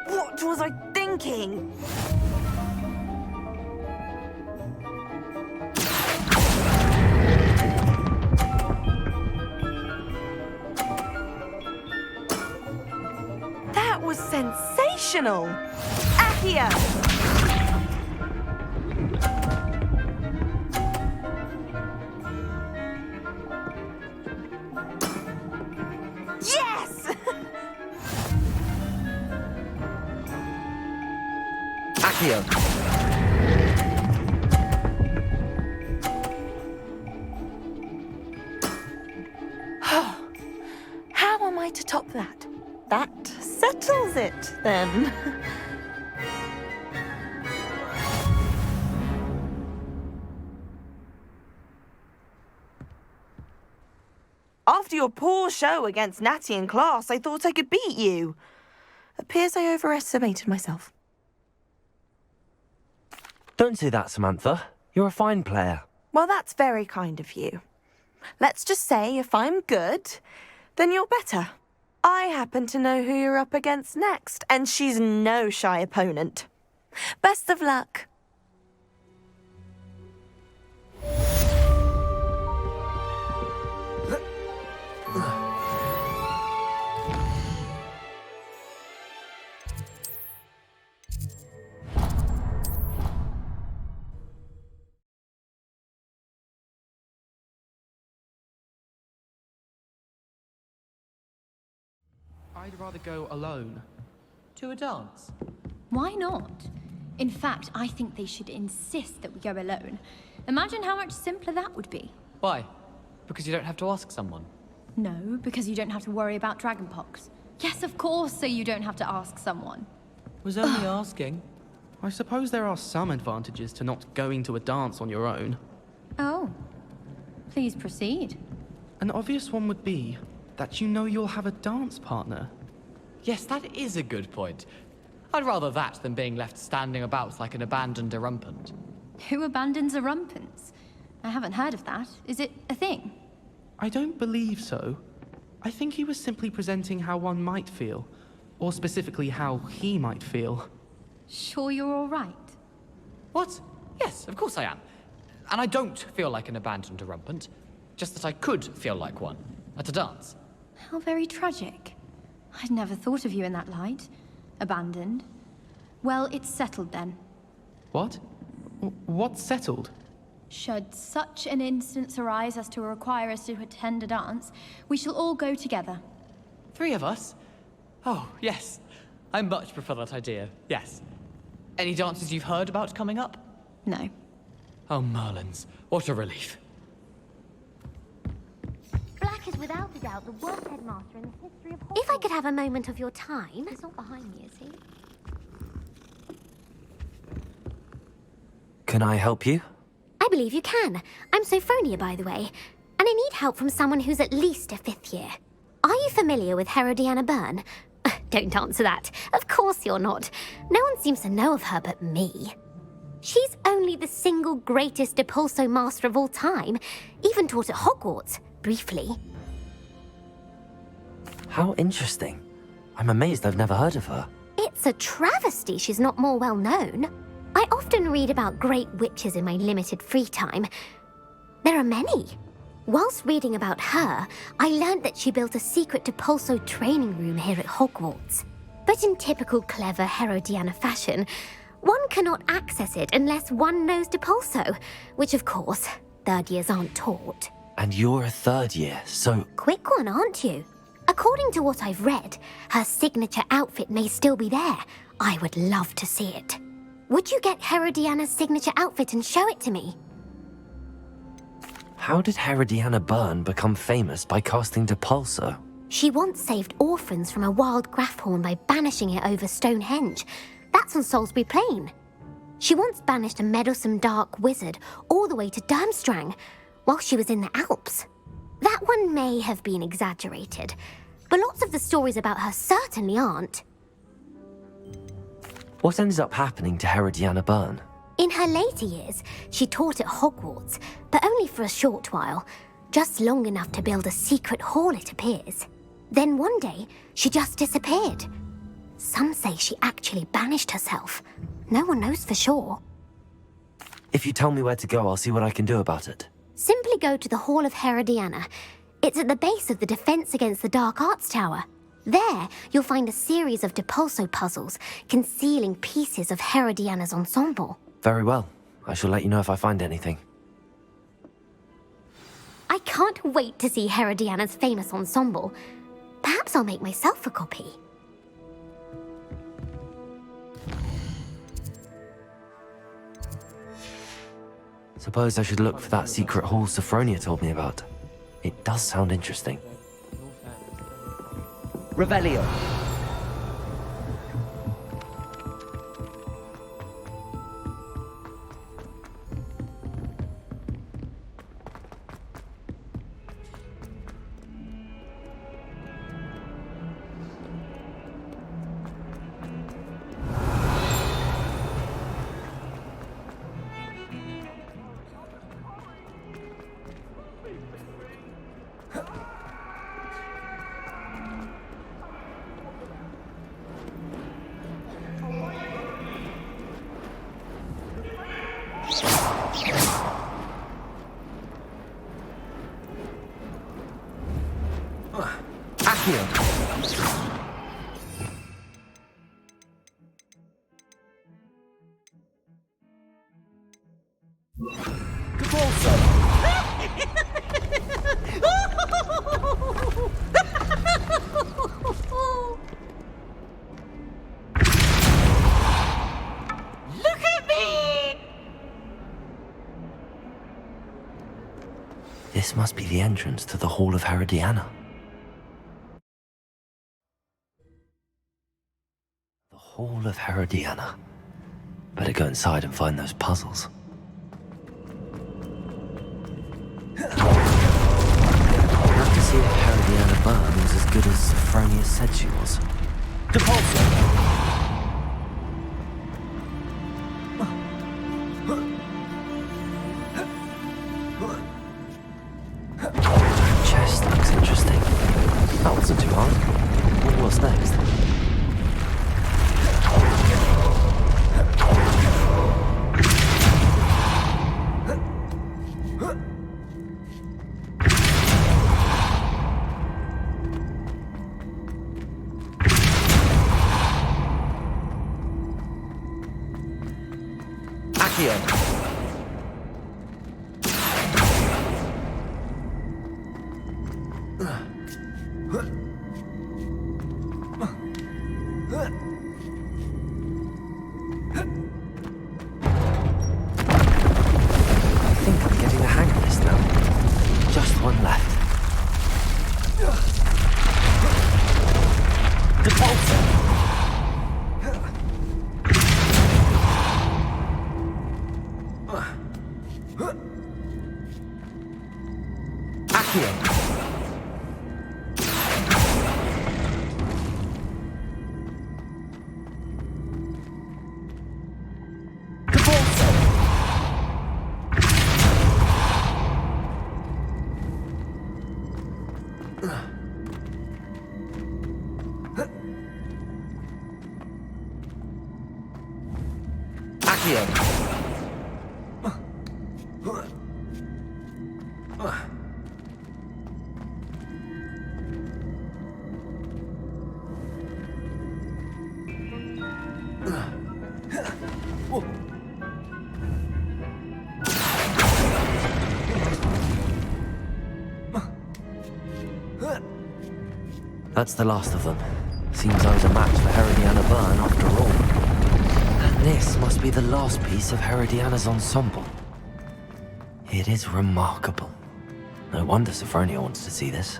What was I thinking? That was sensational! Accio! Yes! Accio! How am I to top that? That settles it, then. After your poor show against Natty in class, I thought I could beat you. Appears I overestimated myself. Don't say that, Samantha. You're a fine player. Well, that's very kind of you. Let's just say if I'm good, then you're better. I happen to know who you're up against next, and she's no shy opponent. Best of luck. I'd rather go alone. To a dance? Why not? In fact, I think they should insist that we go alone. Imagine how much simpler that would be. Why? Because you don't have to ask someone. No, because you don't have to worry about dragonpox. Yes, of course, so you don't have to ask someone. Was only asking. I suppose there are some advantages to not going to a dance on your own. Oh. Please proceed. An obvious one would be that you know you'll have a dance partner. Yes, that is a good point. I'd rather that than being left standing about like an abandoned erumpent. Who abandons erumpents? I haven't heard of that. Is it a thing? I don't believe so. I think he was simply presenting how one might feel, or specifically how he might feel. Sure you're all right? What? Yes, of course I am. And I don't feel like an abandoned erumpent, just that I could feel like one at a dance. How very tragic. I'd never thought of you in that light. Abandoned. Well, it's settled then. What? What's settled? Should such an instance arise as to require us to attend a dance, we shall all go together. 3 of us? Oh, yes. I much prefer that idea, yes. Any dances you've heard about coming up? No. Oh, Merlins. What a relief. Black is without a doubt the worst headmaster in the history of Hogwarts. If I could have a moment of your time... He's not behind me, is he? Can I help you? I believe you can. I'm Sophronia, by the way. And I need help from someone who's at least a 5th year. Are you familiar with Herodiana Byrne? Don't answer that. Of course you're not. No one seems to know of her but me. She's only the single greatest Depulso master of all time. Even taught at Hogwarts, briefly. How interesting. I'm amazed I've never heard of her. It's a travesty she's not more well known. I often read about great witches in my limited free time. There are many. Whilst reading about her, I learned that she built a secret Depulso training room here at Hogwarts. But in typical clever Herodiana fashion, one cannot access it unless one knows Depulso, which of course, 3rd years aren't taught. And you're a 3rd year, so... Quick one, aren't you? According to what I've read, her signature outfit may still be there. I would love to see it. Would you get Herodiana's signature outfit and show it to me? How did Herodiana Byrne become famous by casting Depulso? She once saved orphans from a wild Grafhorn by banishing it over Stonehenge. That's on Salisbury Plain. She once banished a meddlesome dark wizard all the way to Durmstrang while she was in the Alps. That one may have been exaggerated, but lots of the stories about her certainly aren't. What ended up happening to Herodiana Byrne? In her later years, she taught at Hogwarts, but only for a short while, just long enough to build a secret hall, it appears. Then one day, she just disappeared. Some say she actually banished herself. No one knows for sure. If you tell me where to go, I'll see what I can do about it. Simply go to the Hall of Herodiana. It's at the base of the Defense Against the Dark Arts Tower. There, you'll find a series of Depulso puzzles concealing pieces of Herodiana's ensemble. Very well. I shall let you know if I find anything. I can't wait to see Herodiana's famous ensemble. Perhaps I'll make myself a copy. Suppose I should look for that secret hall Sophronia told me about. It does sound interesting. Revelio. Look at me! This must be the entrance to the Hall of Herodiana. Hall of Herodiana. Better go inside and find those puzzles. I'll have to see if Herodiana Byrne was as good as Sophronia said she was. Chest looks interesting. That wasn't too hard. What's next? That's the last of them. Seems I was a match for Herodiana Byrne after all. And this must be the last piece of Herodiana's ensemble. It is remarkable. No wonder Sophronia wants to see this.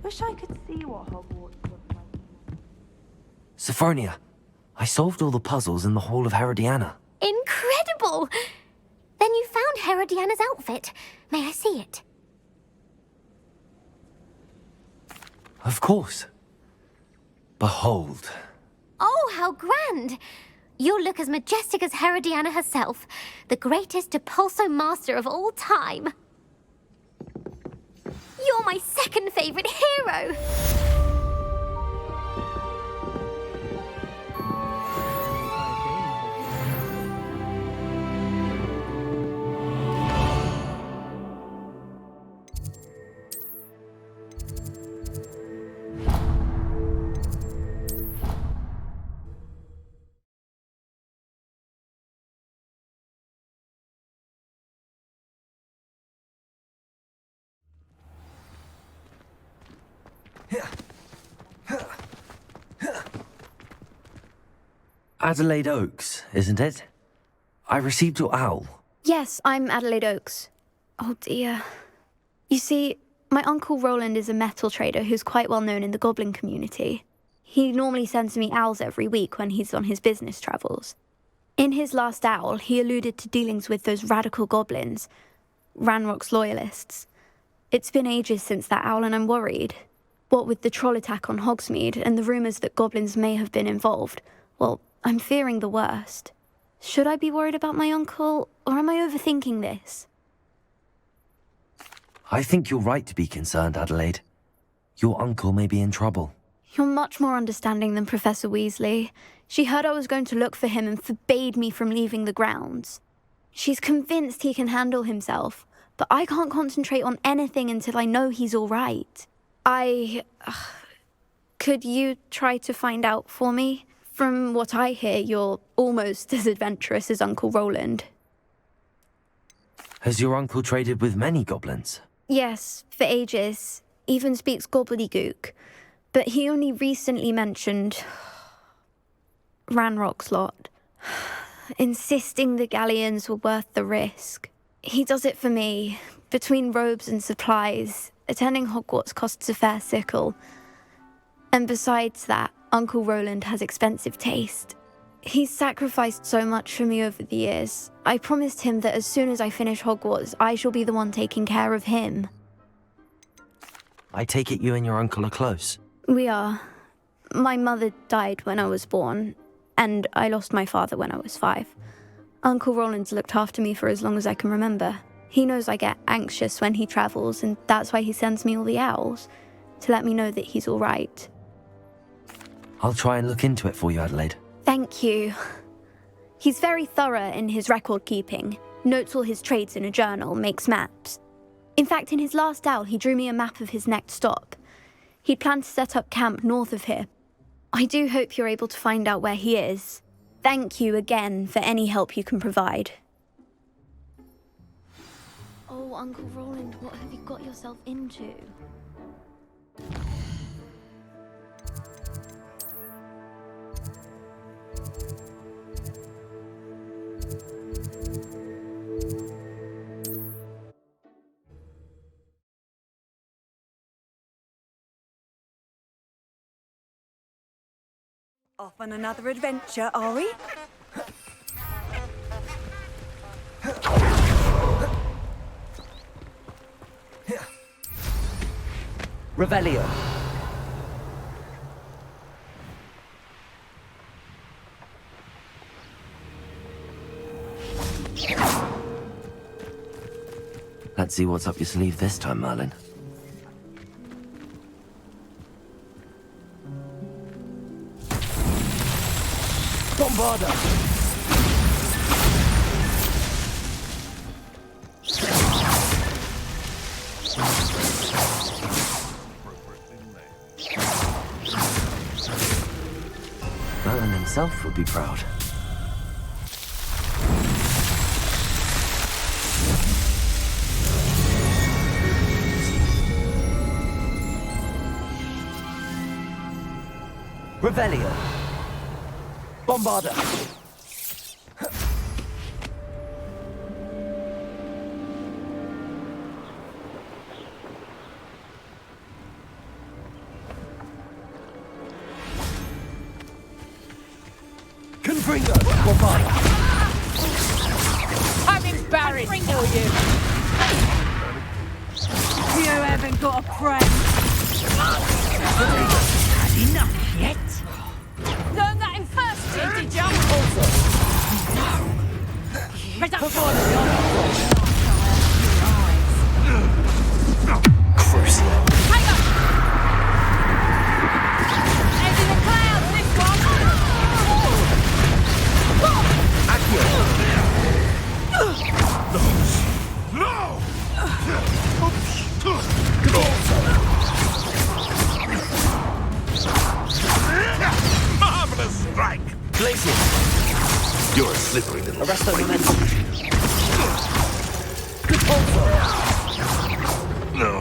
Wish I could see what Hogwarts looked like. Sophronia, I solved all the puzzles in the Hall of Herodiana. Incredible! Then you found Herodiana's outfit. May I see it? Of course. Behold. Oh, how grand! You'll look as majestic as Herodiana herself, the greatest Depulso master of all time. You're my second favorite hero! Adelaide Oaks, isn't it? I received your owl. Yes, I'm Adelaide Oaks. Oh dear. You see, my Uncle Roland is a metal trader who's quite well known in the goblin community. He normally sends me owls every week when he's on his business travels. In his last owl, he alluded to dealings with those radical goblins, Ranrock's loyalists. It's been ages since that owl and I'm worried. What with the troll attack on Hogsmeade and the rumours that goblins may have been involved, well, I'm fearing the worst. Should I be worried about my uncle, or am I overthinking this? I think you're right to be concerned, Adelaide. Your uncle may be in trouble. You're much more understanding than Professor Weasley. She heard I was going to look for him and forbade me from leaving the grounds. She's convinced he can handle himself, but I can't concentrate on anything until I know he's all right. Could you try to find out for me? From what I hear, you're almost as adventurous as Uncle Roland. Has your uncle traded with many goblins? Yes, for ages. Even speaks gobbledygook. But he only recently mentioned Ranrock's lot, insisting the galleons were worth the risk. He does it for me. Between robes and supplies, attending Hogwarts costs a fair sickle. And besides that, Uncle Roland has expensive taste. He's sacrificed so much for me over the years. I promised him that as soon as I finish Hogwarts, I shall be the one taking care of him. I take it you and your uncle are close? We are. My mother died when I was born, and I lost my father when I was 5. Uncle Roland's looked after me for as long as I can remember. He knows I get anxious when he travels, and that's why he sends me all the owls, to let me know that he's all right. I'll try and look into it for you, Adelaide. Thank you. He's very thorough in his record keeping, notes all his trades in a journal, makes maps. In fact, in his last owl, he drew me a map of his next stop. He'd planned to set up camp north of here. I do hope you're able to find out where he is. Thank you again for any help you can provide. Oh, Uncle Roland, what have you got yourself into? Off on another adventure, are we? Revelio. Let's see what's up your sleeve this time, Merlin. Bombarda! Merlin himself would be proud. Revelio. Bombarda. Confringo. Bombarda. I'm embarrassed for you. You haven't got a friend. Had enough yet? Learn that in first year, did you? Also. No. Crucial. Hang on! Head in the clouds, this one! Marvelous strike! Blazing. You're a slippery little Arresto momentum. Good also. No.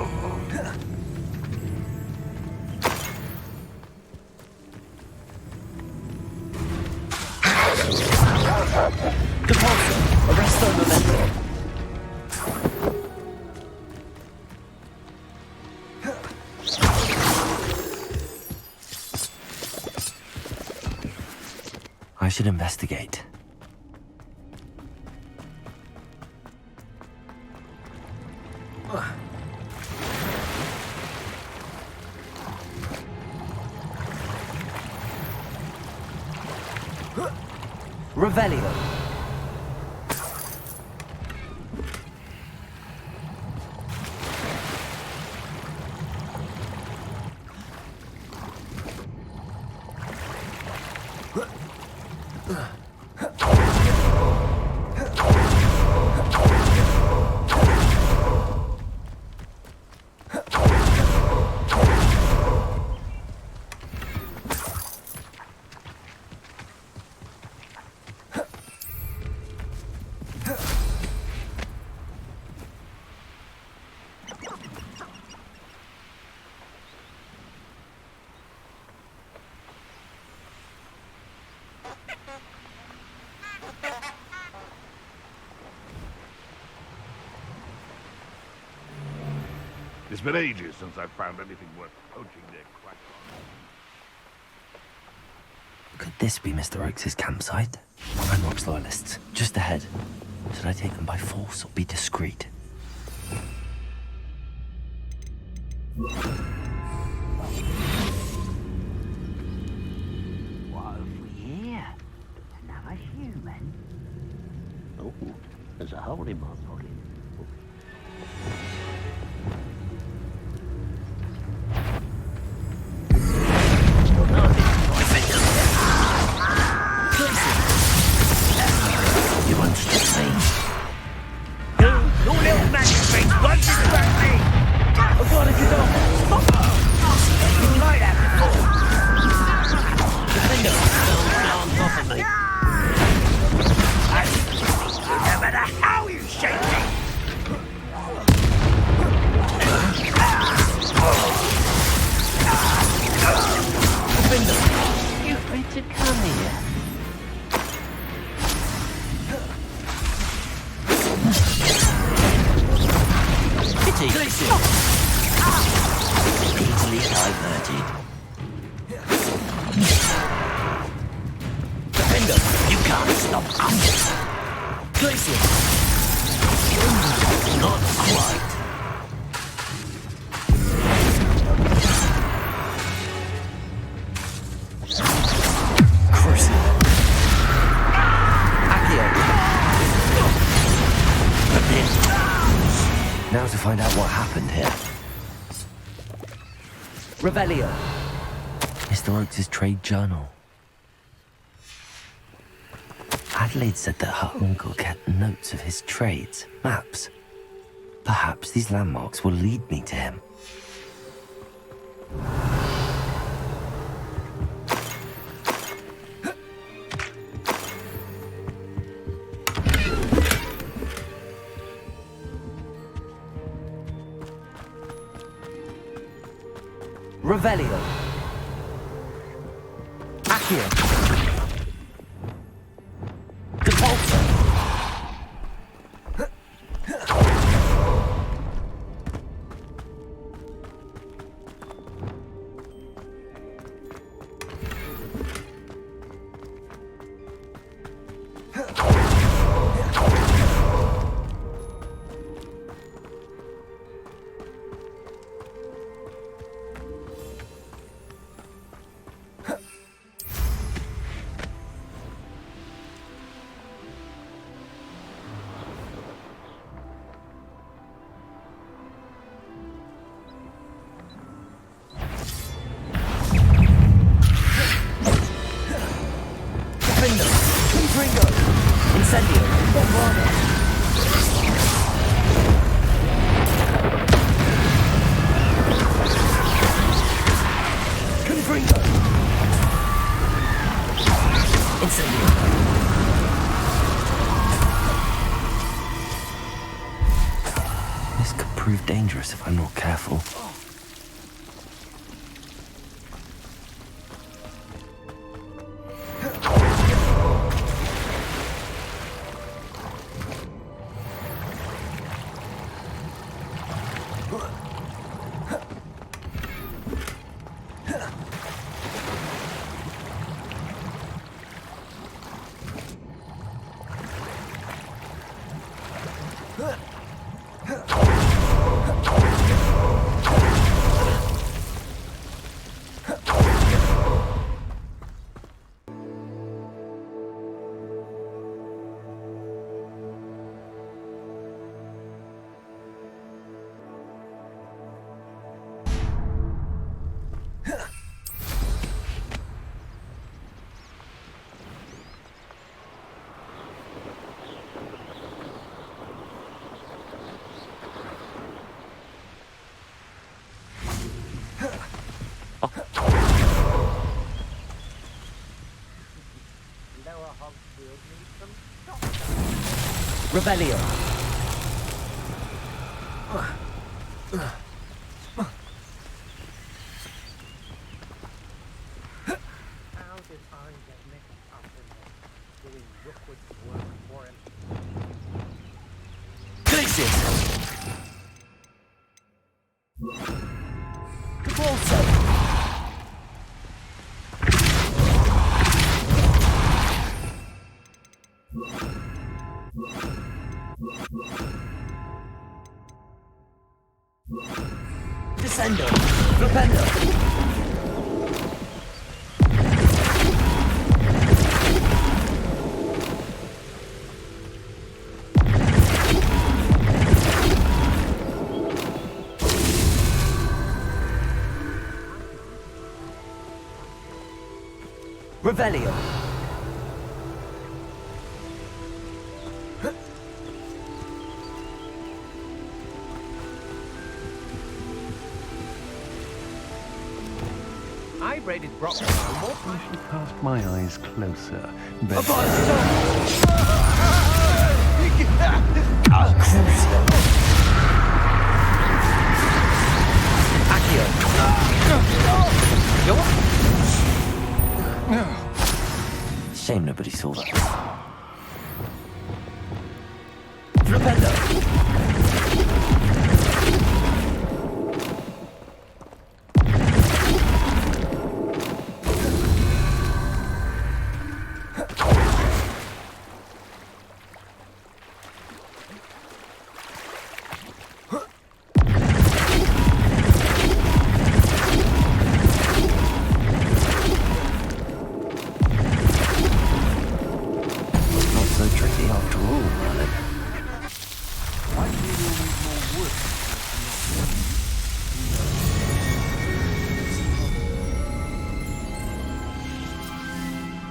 Depulso. Arresto momentum. I should investigate. Revelio. It's been ages since I've found anything worth poaching their crack on. Could this be Mr. Oakes' campsite? Ranrock's loyalists, just ahead. Should I take them by force or be discreet? What have we here? Another human. Oh, there's a hole in my pocket. You won't stop me. No little magic thing, don't distract me! I've got to get off. Stop! You like that before? The finger fell on top of me. No matter how you shake me! You free to come here? Pity. Easily diverted. Defender, you can't stop us. Glacier. Not quite. Crucible. Accio. Now to find out what happened here. Revelio. Mr. Oakes' trade journal. Adelaide said that her uncle kept notes of his trades, maps. Perhaps these landmarks will lead me to him. Revelio. Accio. Depulso. This could prove dangerous if I'm not careful. Revelio. Descendo! Flipendo! Revelio! I raided Brock. I should cast my eyes closer. Shame nobody saw that. Flipendo!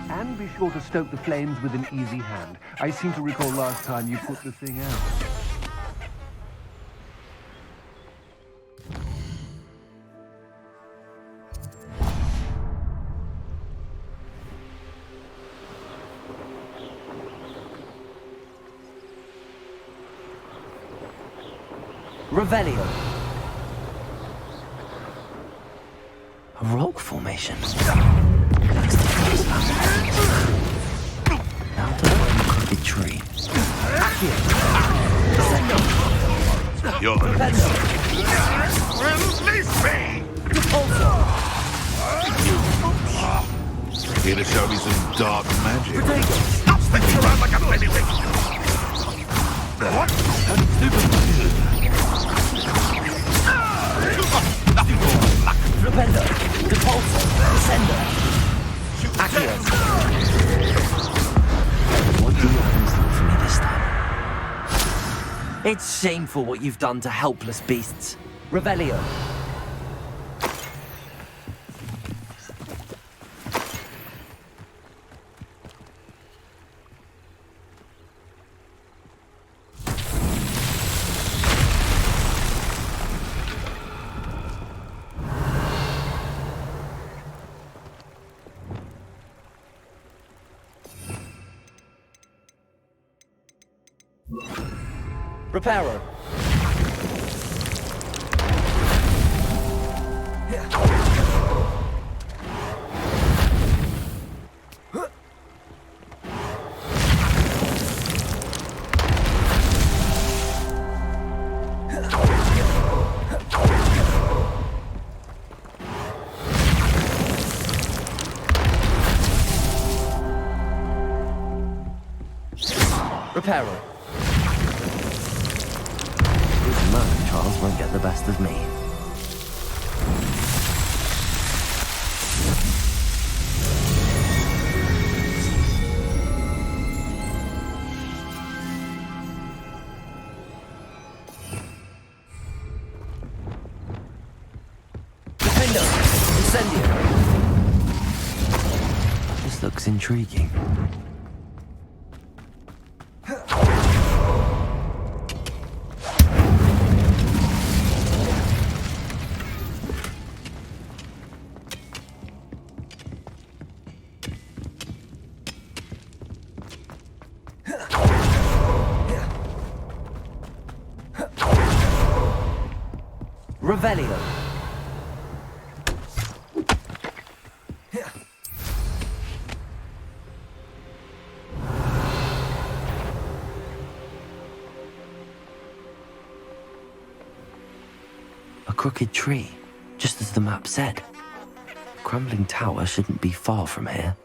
And be sure to stoke the flames with an easy hand. I seem to recall last time you put the thing out. Revelio. A rock formation. Now to the crooked tree. You're Release me! Here to show me some dark magic. Stop sticking around like a baby. What? Nothing more luck. Flipendo, Depulso, Descendo, Accio. What do you have in store for me this time? It's shameful what you've done to helpless beasts. Revelio. Reparo. Reparo. Charles won't get the best of me. Defendo! Incendio! This looks intriguing. Revelio. A crooked tree, just as the map said. A crumbling tower shouldn't be far from here.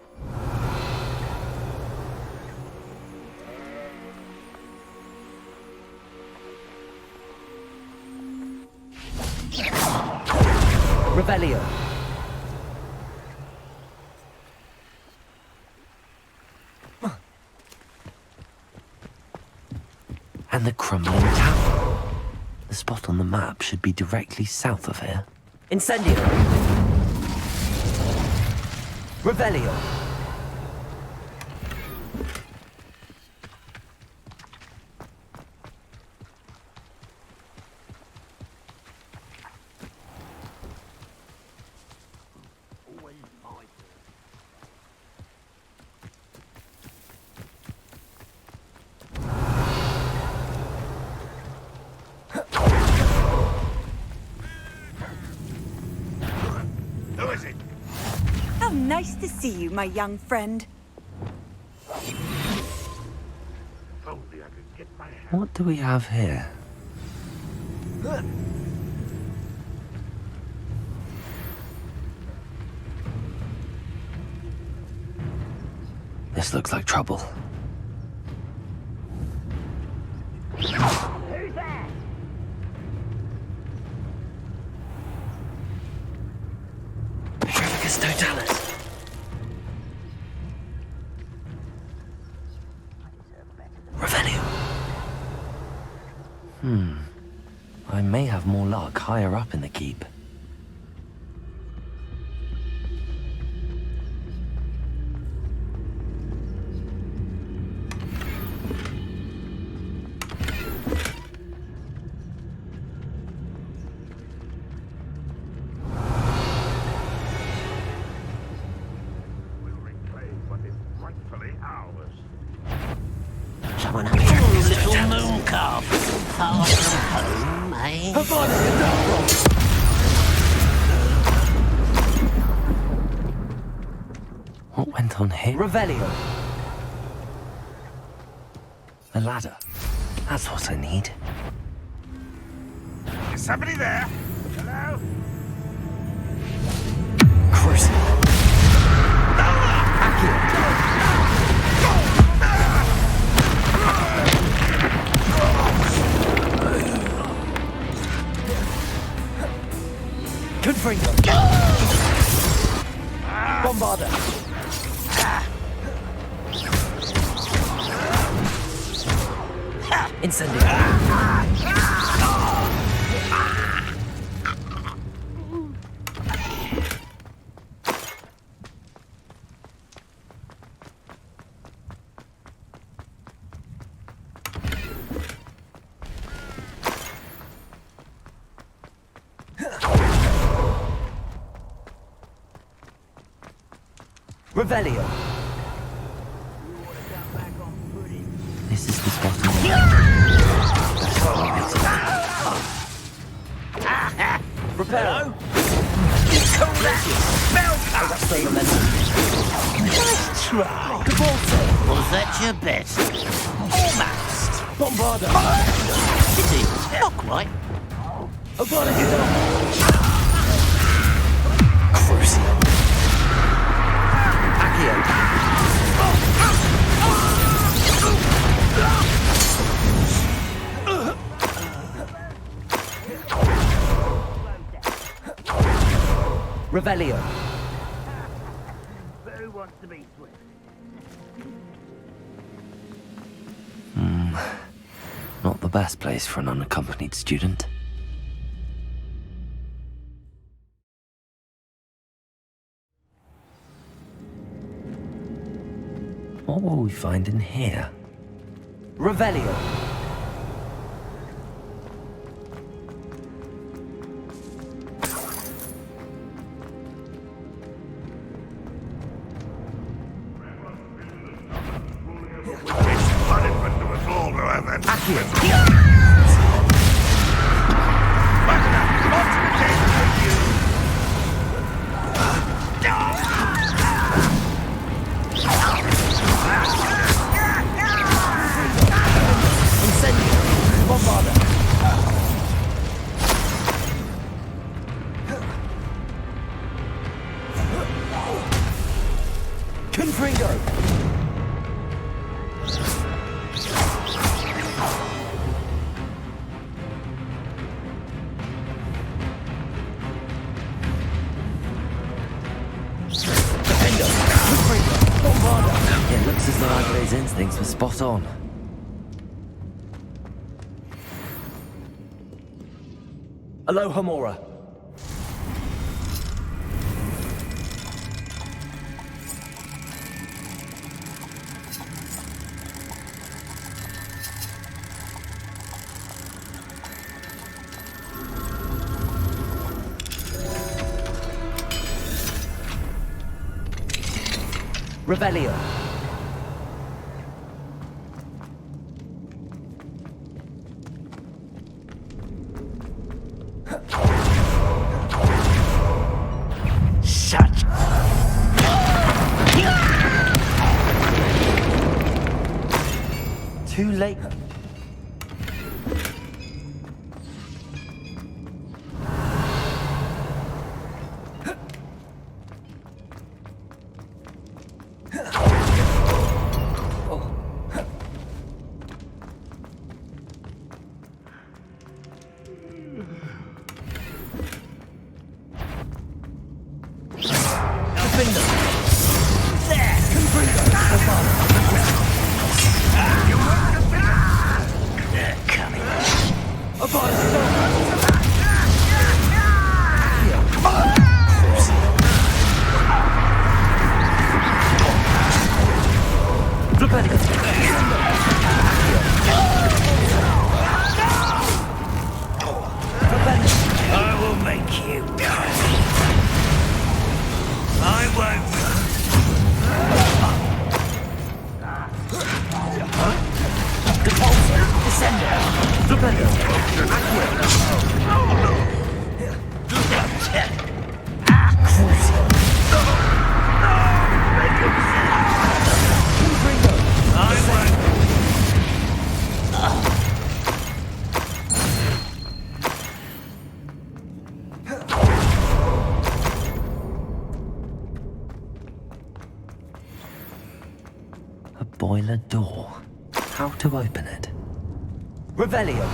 Revelio. And the crumbling tower. The spot on the map should be directly south of here. Incendio. Revelio. Nice to see you, my young friend. What do we have here? This looks like trouble. Who's there? Trafficus Totalis. I may have more luck higher up in the keep. Someone up here. Little moon calf. Far from home, eh? What went on here? Revelio. A ladder. That's what I need. Is somebody there? Hello? Crucible. Confringo. Bombarder. Incendio. Revelio. This is the spot. Reparo. That's the momentum. Nice try. Was that your best? Almost. Bombarder. Pity. Not quite. Crucible. Revelio. Who wants to be swift? Not the best place for an unaccompanied student. What will we find in here? Revelio. Spot on. Aloha Mora. Revelio. Such. Too late. I will make you die. I won't. Depulsor. Descender. Flipendo. A boiler door. How to open it? Revelio.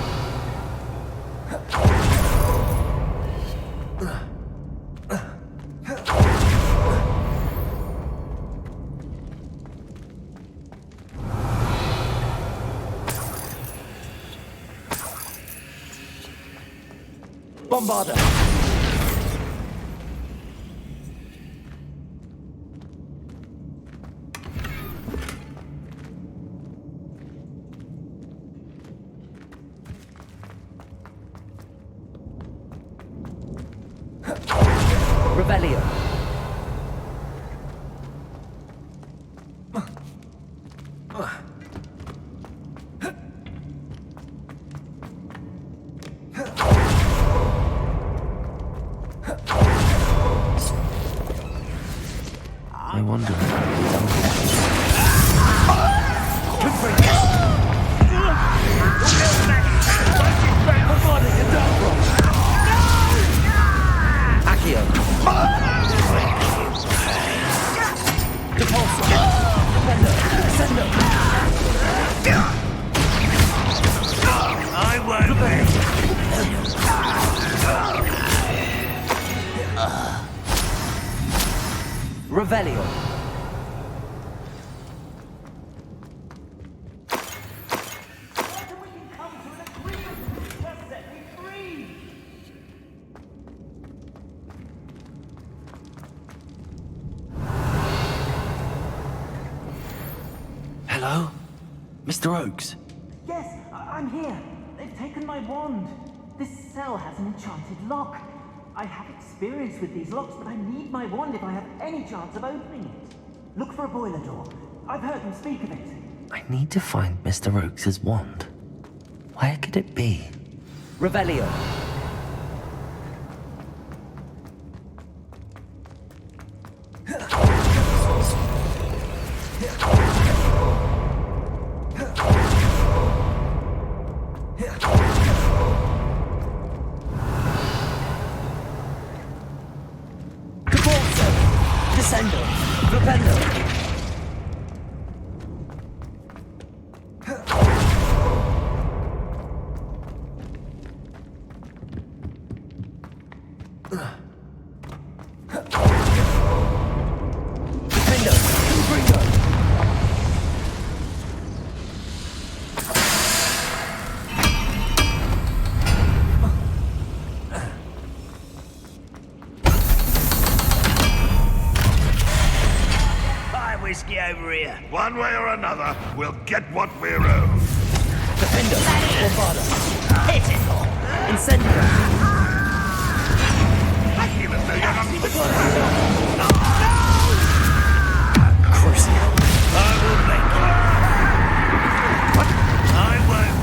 Bombarder. Revelio. I wonder Accio. Depulsor. Descender. I won't. Revelio. Hello? Mr. Oakes? Yes, I'm here. They've taken my wand. This cell has an enchanted lock. I have experience with these locks, but I need my wand if I have any chance of opening it. Look for a boiler door. I've heard them speak of it. I need to find Mr. Oakes' wand. Where could it be? Revelio. Descendo. Flipendo. One way or another, we'll get what we're owed. Defender, Bombarda. Hit it! Incendio. Crucial. I will make you. What? I won't.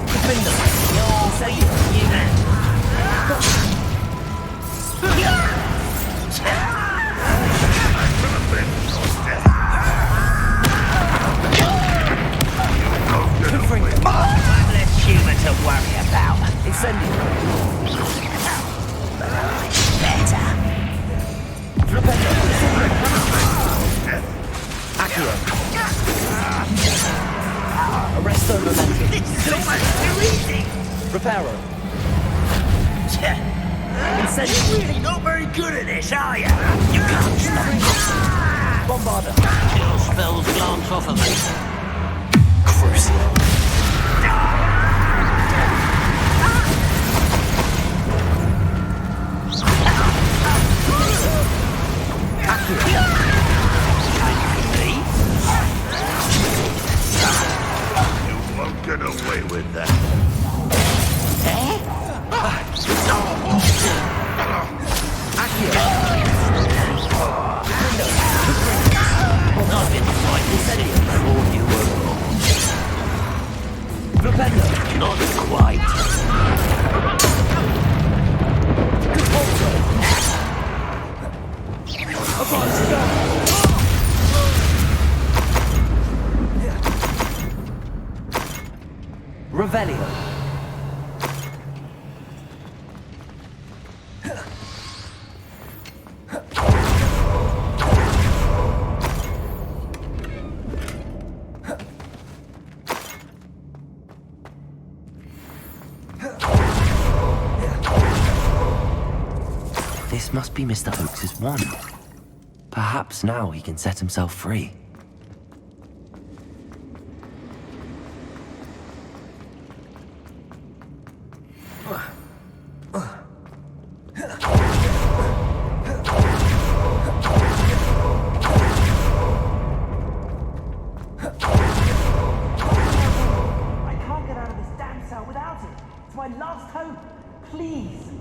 Defender. I'm less human to worry about. Incendio. Better. Accio. Arresto momentum. This is almost too easy. Reparo. Incendio. You're really not very good at this, are you? You can't stop me. Bombarda. Kill spells glance off of me. Crucial. You won't get away with that. I've been fighting Incendio before you were born. Rependo. Not quite. Revelio. This must be Mr. Oakes' wand. Perhaps now he can set himself free. I can't get out of this damn cell without it. It's my last hope. Please.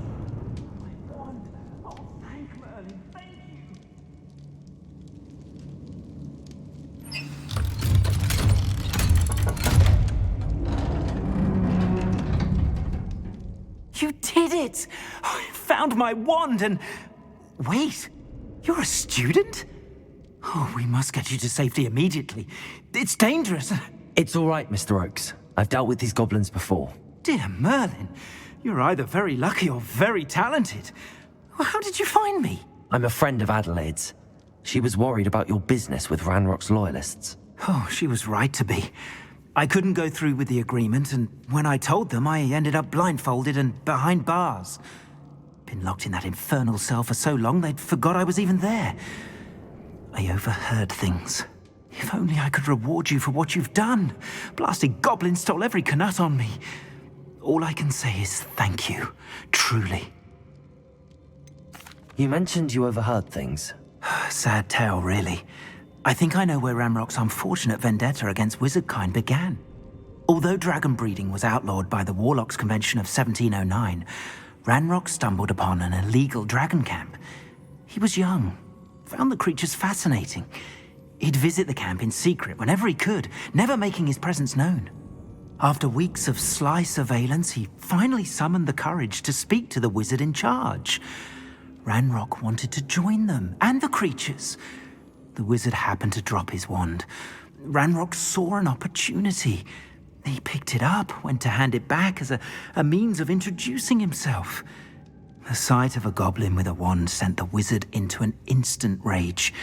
My wand. Oh, thank Merlin. Thank you. You did it! I found my wand and... Wait, you're a student? Oh, we must get you to safety immediately. It's dangerous. It's all right, Mr. Oakes. I've dealt with these goblins before. Dear Merlin, you're either very lucky or very talented. Well, how did you find me? I'm a friend of Adelaide's. She was worried about your business with Ranrock's loyalists. Oh, she was right to be. I couldn't go through with the agreement, and when I told them, I ended up blindfolded and behind bars. Been locked in that infernal cell for so long, they'd forgot I was even there. I overheard things. If only I could reward you for what you've done. Blasted goblin stole every canut on me. All I can say is thank you, truly. You mentioned you overheard things. Sad tale, really. I think I know where Ranrock's unfortunate vendetta against wizardkind began. Although dragon breeding was outlawed by the Warlocks Convention of 1709, Ranrock stumbled upon an illegal dragon camp. He was young, found the creatures fascinating. He'd visit the camp in secret whenever he could, never making his presence known. After weeks of sly surveillance, he finally summoned the courage to speak to the wizard in charge. Ranrock wanted to join them, and the creatures. The wizard happened to drop his wand. Ranrock saw an opportunity. He picked it up, went to hand it back as a means of introducing himself. The sight of a goblin with a wand sent the wizard into an instant rage.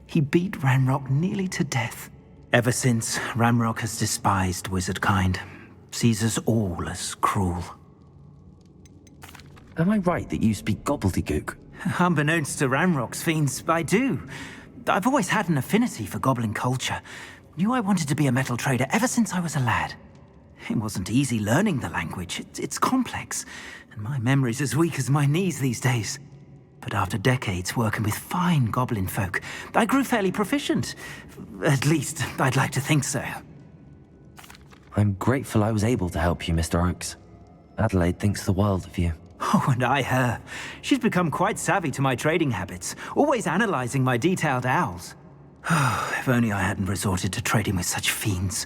He beat Ranrock nearly to death. Ever since, Ranrock has despised wizardkind, sees us all as cruel. Am I right that you speak gobbledygook? Unbeknownst to Ranrock's fiends, I do. I've always had an affinity for goblin culture. Knew I wanted to be a metal trader ever since I was a lad. It wasn't easy learning the language. It's complex, and my memory's as weak as my knees these days. But after decades working with fine goblin folk, I grew fairly proficient. At least, I'd like to think so. I'm grateful I was able to help you, Mr. Oakes. Adelaide thinks the world of you. Oh, and I her. She's become quite savvy to my trading habits, always analyzing my detailed owls. If only I hadn't resorted to trading with such fiends.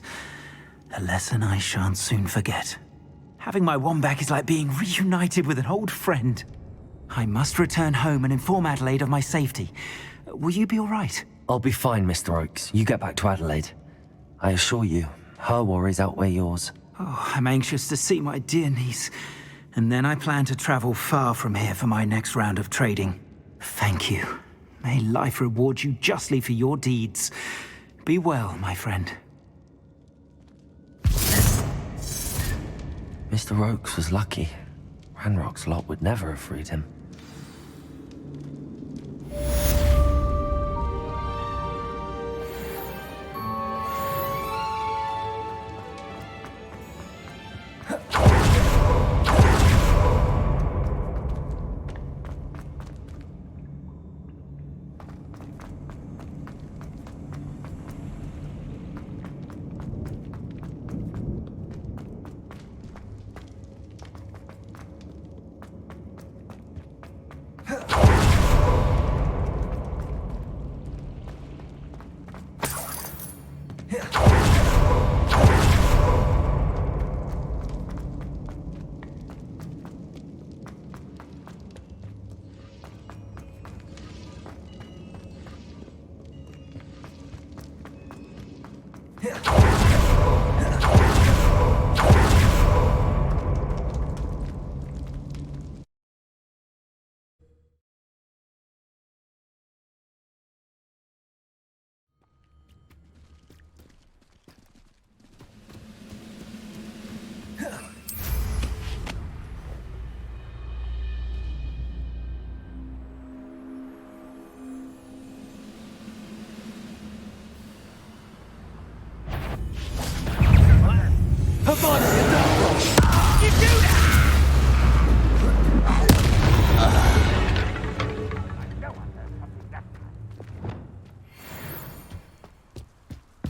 A lesson I shan't soon forget. Having my wand back is like being reunited with an old friend. I must return home and inform Adelaide of my safety. Will you be all right? I'll be fine, Mr. Oakes. You get back to Adelaide. I assure you, her worries outweigh yours. Oh, I'm anxious to see my dear niece. And then I plan to travel far from here for my next round of trading. Thank you. May life reward you justly for your deeds. Be well, my friend. Mr. Oakes was lucky. Ranrock's lot would never have freed him.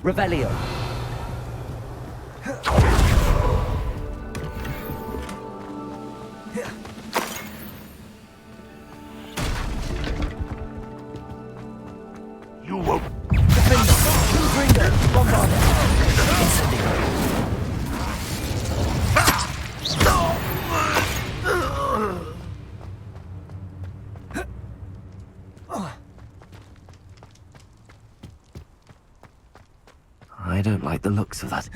Revelio. You won't. I don't like the looks of that.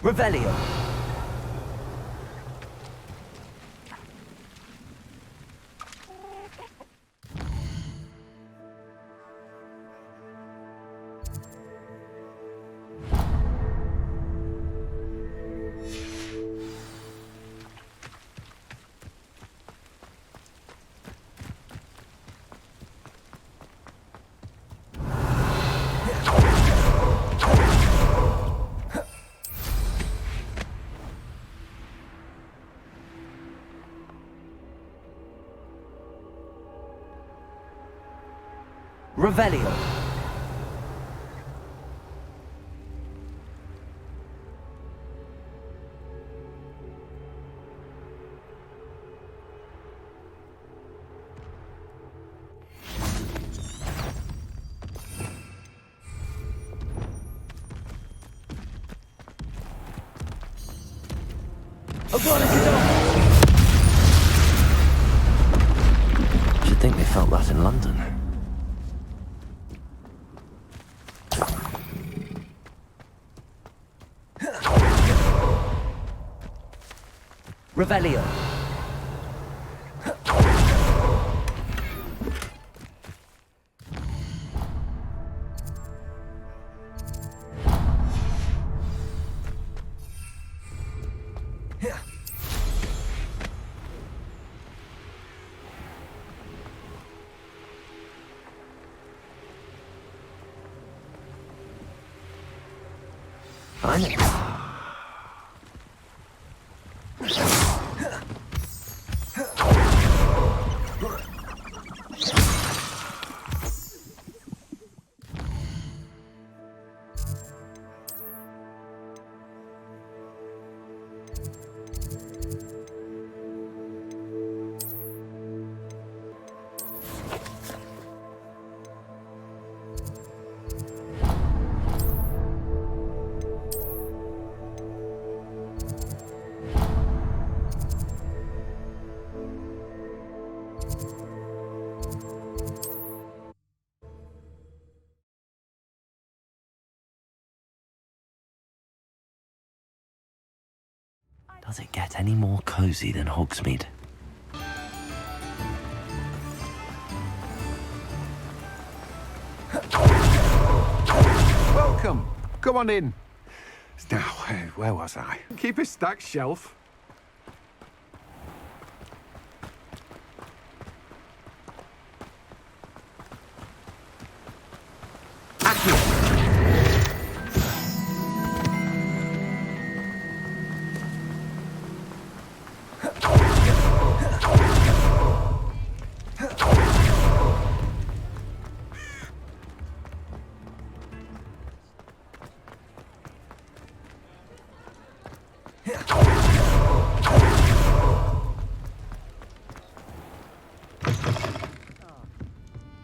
Revelio. Revelio. You'd think they felt that in London. Revelio. I know. Does it get any more cozy than Hogsmeade? Welcome. Come on in. Now, where was I? Keep a stacked shelf.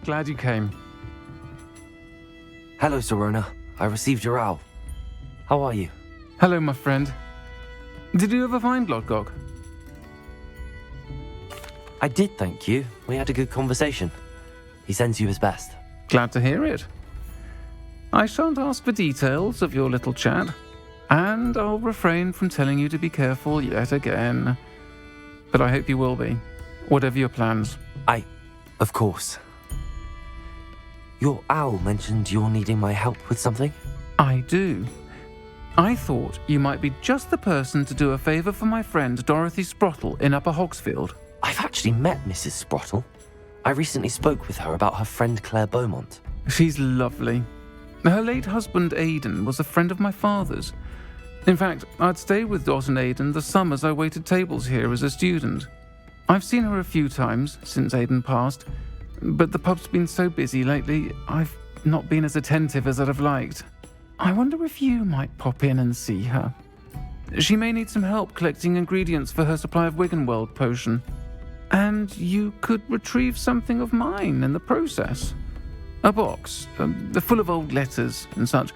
Glad you came. Hello, Serona. I received your owl. How are you? Hello, my friend. Did you ever find Lodgok? I did, thank you. We had a good conversation. He sends you his best. Glad to hear it. I shan't ask for details of your little chat, and I'll refrain from telling you to be careful yet again. But I hope you will be, whatever your plans. Of course. Your owl mentioned you're needing my help with something? I do. I thought you might be just the person to do a favour for my friend Dorothy Sprottle in Upper Hogsfield. I've actually met Mrs. Sprottle. I recently spoke with her about her friend Claire Beaumont. She's lovely. Her late husband Aidan was a friend of my father's. In fact, I'd stayed with Dot and Aidan the summers I waited tables here as a student. I've seen her a few times since Aidan passed, but the pub's been so busy lately, I've not been as attentive as I'd have liked. I wonder if you might pop in and see her. She may need some help collecting ingredients for her supply of Wiggenweld potion. And you could retrieve something of mine in the process. A box, full of old letters and such.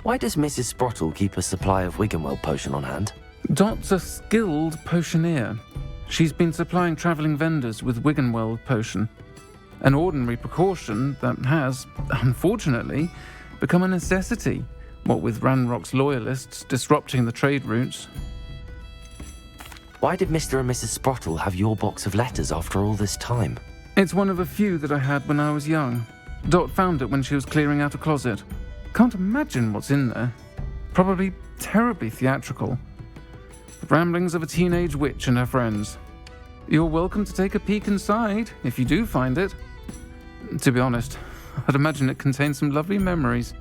Why does Mrs. Sprottle keep a supply of Wiggenweld potion on hand? Dot's a skilled potioneer. She's been supplying travelling vendors with Wiggenweld potion. An ordinary precaution that has, unfortunately, become a necessity, what with Ranrock's loyalists disrupting the trade routes. Why did Mr. and Mrs. Sprottle have your box of letters after all this time? It's one of a few that I had when I was young. Dot found it when she was clearing out a closet. Can't imagine what's in there. Probably terribly theatrical. The ramblings of a teenage witch and her friends. You're welcome to take a peek inside, if you do find it. To be honest, I'd imagine it contains some lovely memories.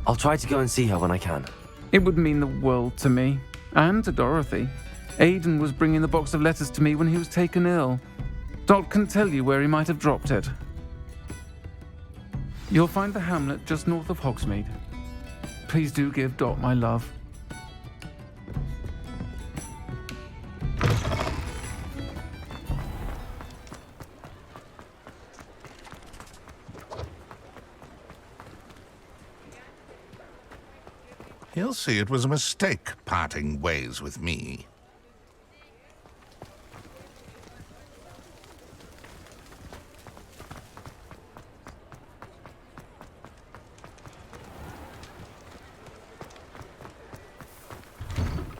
I'll try to go and see her when I can. It would mean the world to me, and to Dorothy. Aidan was bringing the box of letters to me when he was taken ill. Dot can tell you where he might have dropped it. You'll find the hamlet just north of Hogsmeade. Please do give Dot my love. He'll see it was a mistake parting ways with me.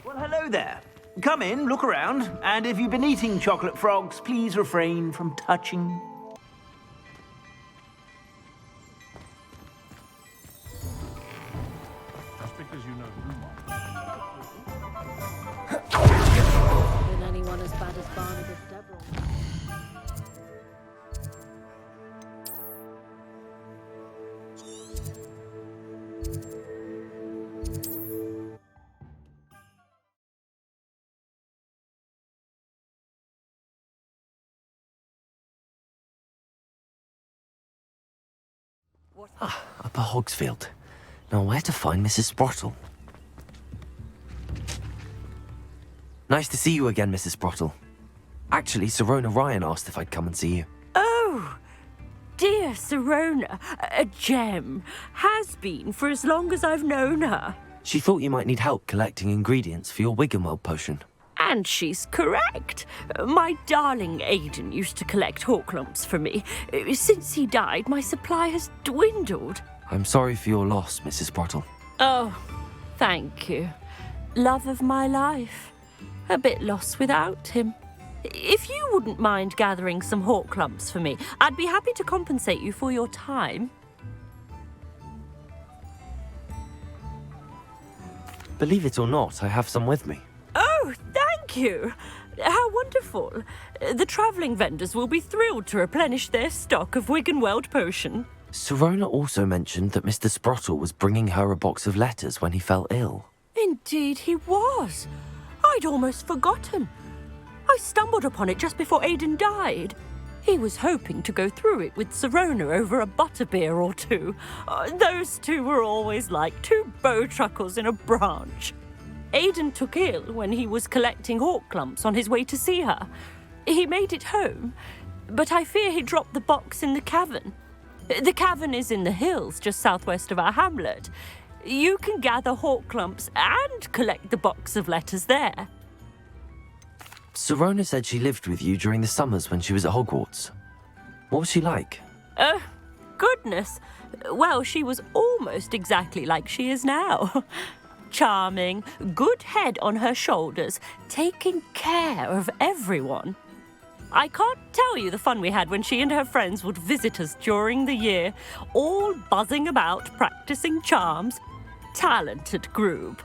Well, hello there. Come in, look around, and if you've been eating chocolate frogs, please refrain from touching. Been anyone as bad as Barnabas Deverell? Upper Hogsfield. Now where to find Mrs. Sprottle? Nice to see you again, Mrs. Sprottle. Actually, Sirona Ryan asked if I'd come and see you. Oh, dear Sirona, a gem. Has been for as long as I've known her. She thought you might need help collecting ingredients for your Wiggenweld potion. And she's correct. My darling Aidan used to collect Horklumps for me. Since he died, my supply has dwindled. I'm sorry for your loss, Mrs. Sprottle. Oh, thank you. Love of my life. A bit lost without him. If you wouldn't mind gathering some Horklumps for me, I'd be happy to compensate you for your time. Believe it or not, I have some with me. Oh, thank you. How wonderful. The travelling vendors will be thrilled to replenish their stock of Wiggenweld potion. Sirona also mentioned that Mr. Sprottle was bringing her a box of letters when he fell ill. Indeed he was. I'd almost forgotten. I stumbled upon it just before Aidan died. He was hoping to go through it with Sirona over a butterbeer or two. Those two were always like two bowtruckles in a branch. Aidan took ill when he was collecting Horklumps on his way to see her. He made it home, but I fear he dropped the box in the cavern. The cavern is in the hills just southwest of our hamlet. You can gather Horklumps and collect the box of letters there. Sirona said she lived with you during the summers when she was at Hogwarts. What was she like? Goodness. Well, she was almost exactly like she is now. Charming, good head on her shoulders, taking care of everyone. I can't tell you the fun we had when she and her friends would visit us during the year, all buzzing about, practicing charms. Talented group.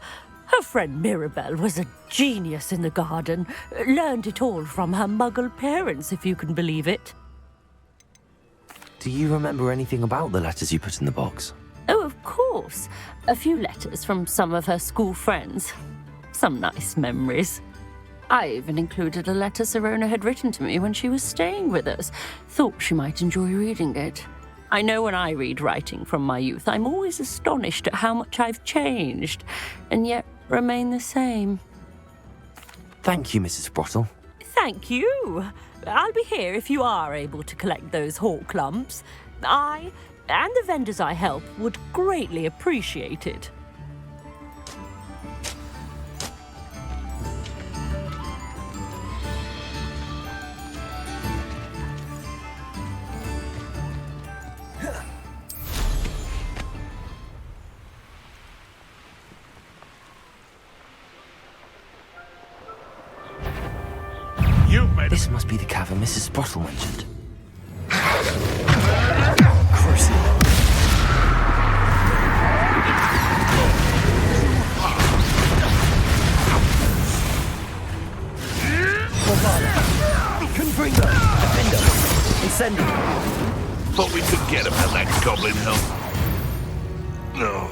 Her friend Mirabelle was a genius in the garden. Learned it all from her muggle parents, if you can believe it. Do you remember anything about the letters you put in the box? Oh, of course. A few letters from some of her school friends. Some nice memories. I even included a letter Sirona had written to me when she was staying with us. Thought she might enjoy reading it. I know when I read writing from my youth, I'm always astonished at how much I've changed, and yet remain the same. Thank you, Mrs. Sprottle. Thank you. I'll be here if you are able to collect those Horklumps. I and the vendors I help would greatly appreciate it. This must be the cavern Mrs. Sprottle mentioned. Confringo! Defender! Incendio! Thought we could get him at that goblin help. No.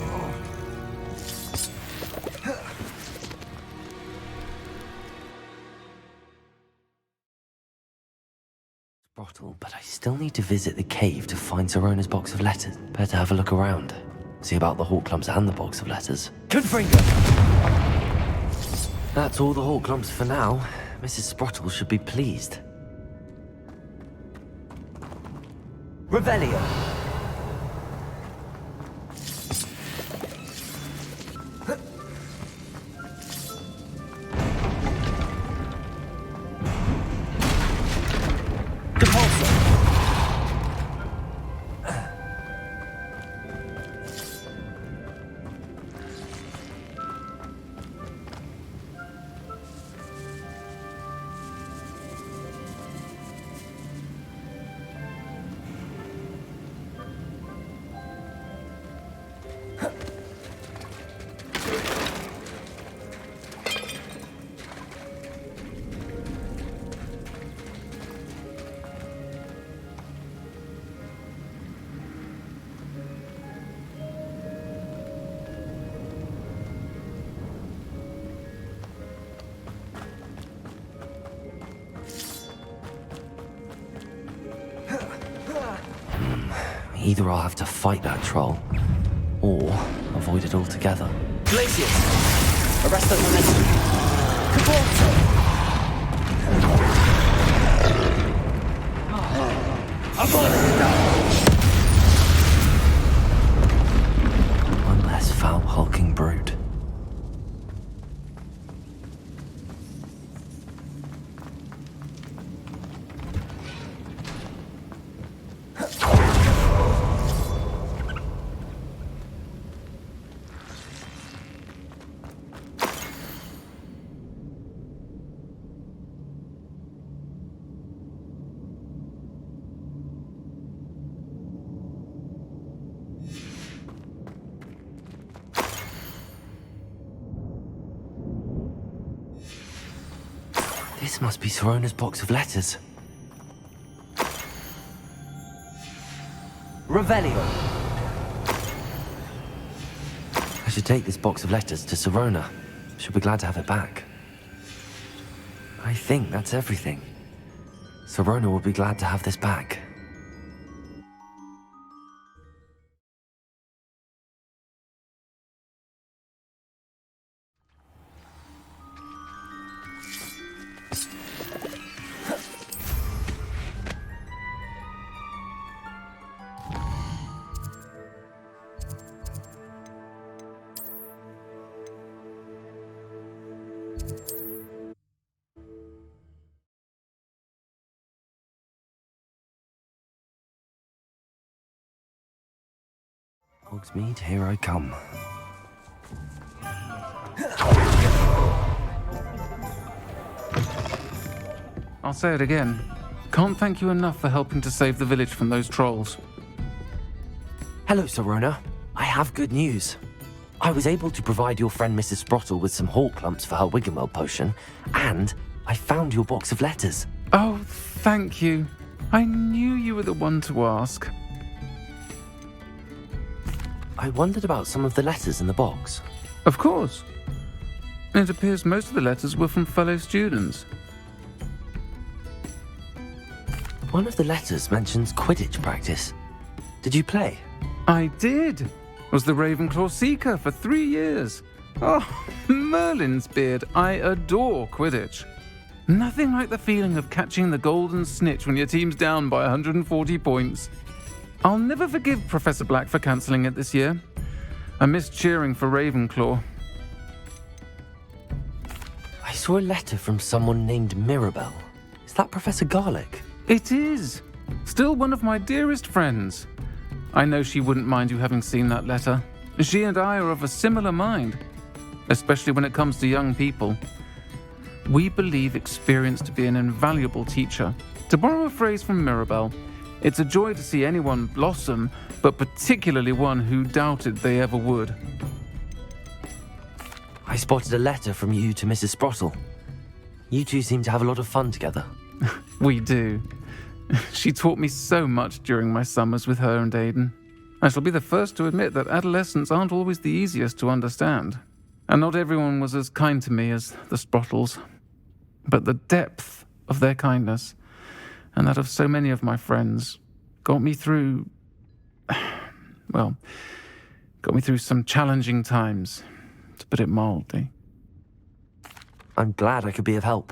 Sprottle, but I still need to visit the cave to find Sirona's box of letters. Better have a look around. See about the Horklumps and the box of letters. Confringo! That's all the Horklumps for now. Mrs. Sprottle should be pleased. Revelio! Either I'll have to fight that troll, or avoid it altogether. Glacius! Arrest the momentum! Caborto! One less foul hulking brute. This must be Sorona's box of letters. Revelio. I should take this box of letters to Sorona. She'll be glad to have it back. I think that's everything. Sorona will be glad to have this back. Hogsmeade, here I come. I'll say it again. Can't thank you enough for helping to save the village from those trolls. Hello, Sorona. I have good news. I was able to provide your friend Mrs. Sprottle with some hawk lumps for her Wiggenwell potion, and I found your box of letters. Oh, thank you. I knew you were the one to ask. I wondered about some of the letters in the box. Of course. It appears most of the letters were from fellow students. One of the letters mentions Quidditch practice. Did you play? I did. Was the Ravenclaw Seeker for 3 years. Oh, Merlin's beard. I adore Quidditch. Nothing like the feeling of catching the golden snitch when your team's down by 140 points. I'll never forgive Professor Black for cancelling it this year. I missed cheering for Ravenclaw. I saw a letter from someone named Mirabelle. Is that Professor Garlick? It is. Still one of my dearest friends. I know she wouldn't mind you having seen that letter. She and I are of a similar mind, especially when it comes to young people. We believe experience to be an invaluable teacher. To borrow a phrase from Mirabelle, it's a joy to see anyone blossom, but particularly one who doubted they ever would. I spotted a letter from you to Mrs. Sprottle. You two seem to have a lot of fun together. We do. She taught me so much during my summers with her and Aidan. I shall be the first to admit that adolescents aren't always the easiest to understand. And not everyone was as kind to me as the Sprottles. But the depth of their kindness, and that of so many of my friends, got me through some challenging times, to put it mildly. I'm glad I could be of help.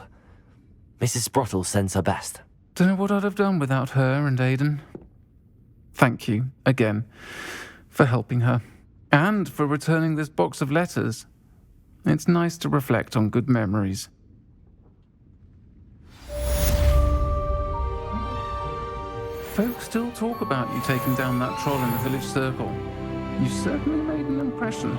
Mrs. Sprottle sends her best. Don't know what I'd have done without her and Aidan. Thank you, again, for helping her, and for returning this box of letters. It's nice to reflect on good memories. Folks still talk about you taking down that troll in the village circle. You certainly made an impression.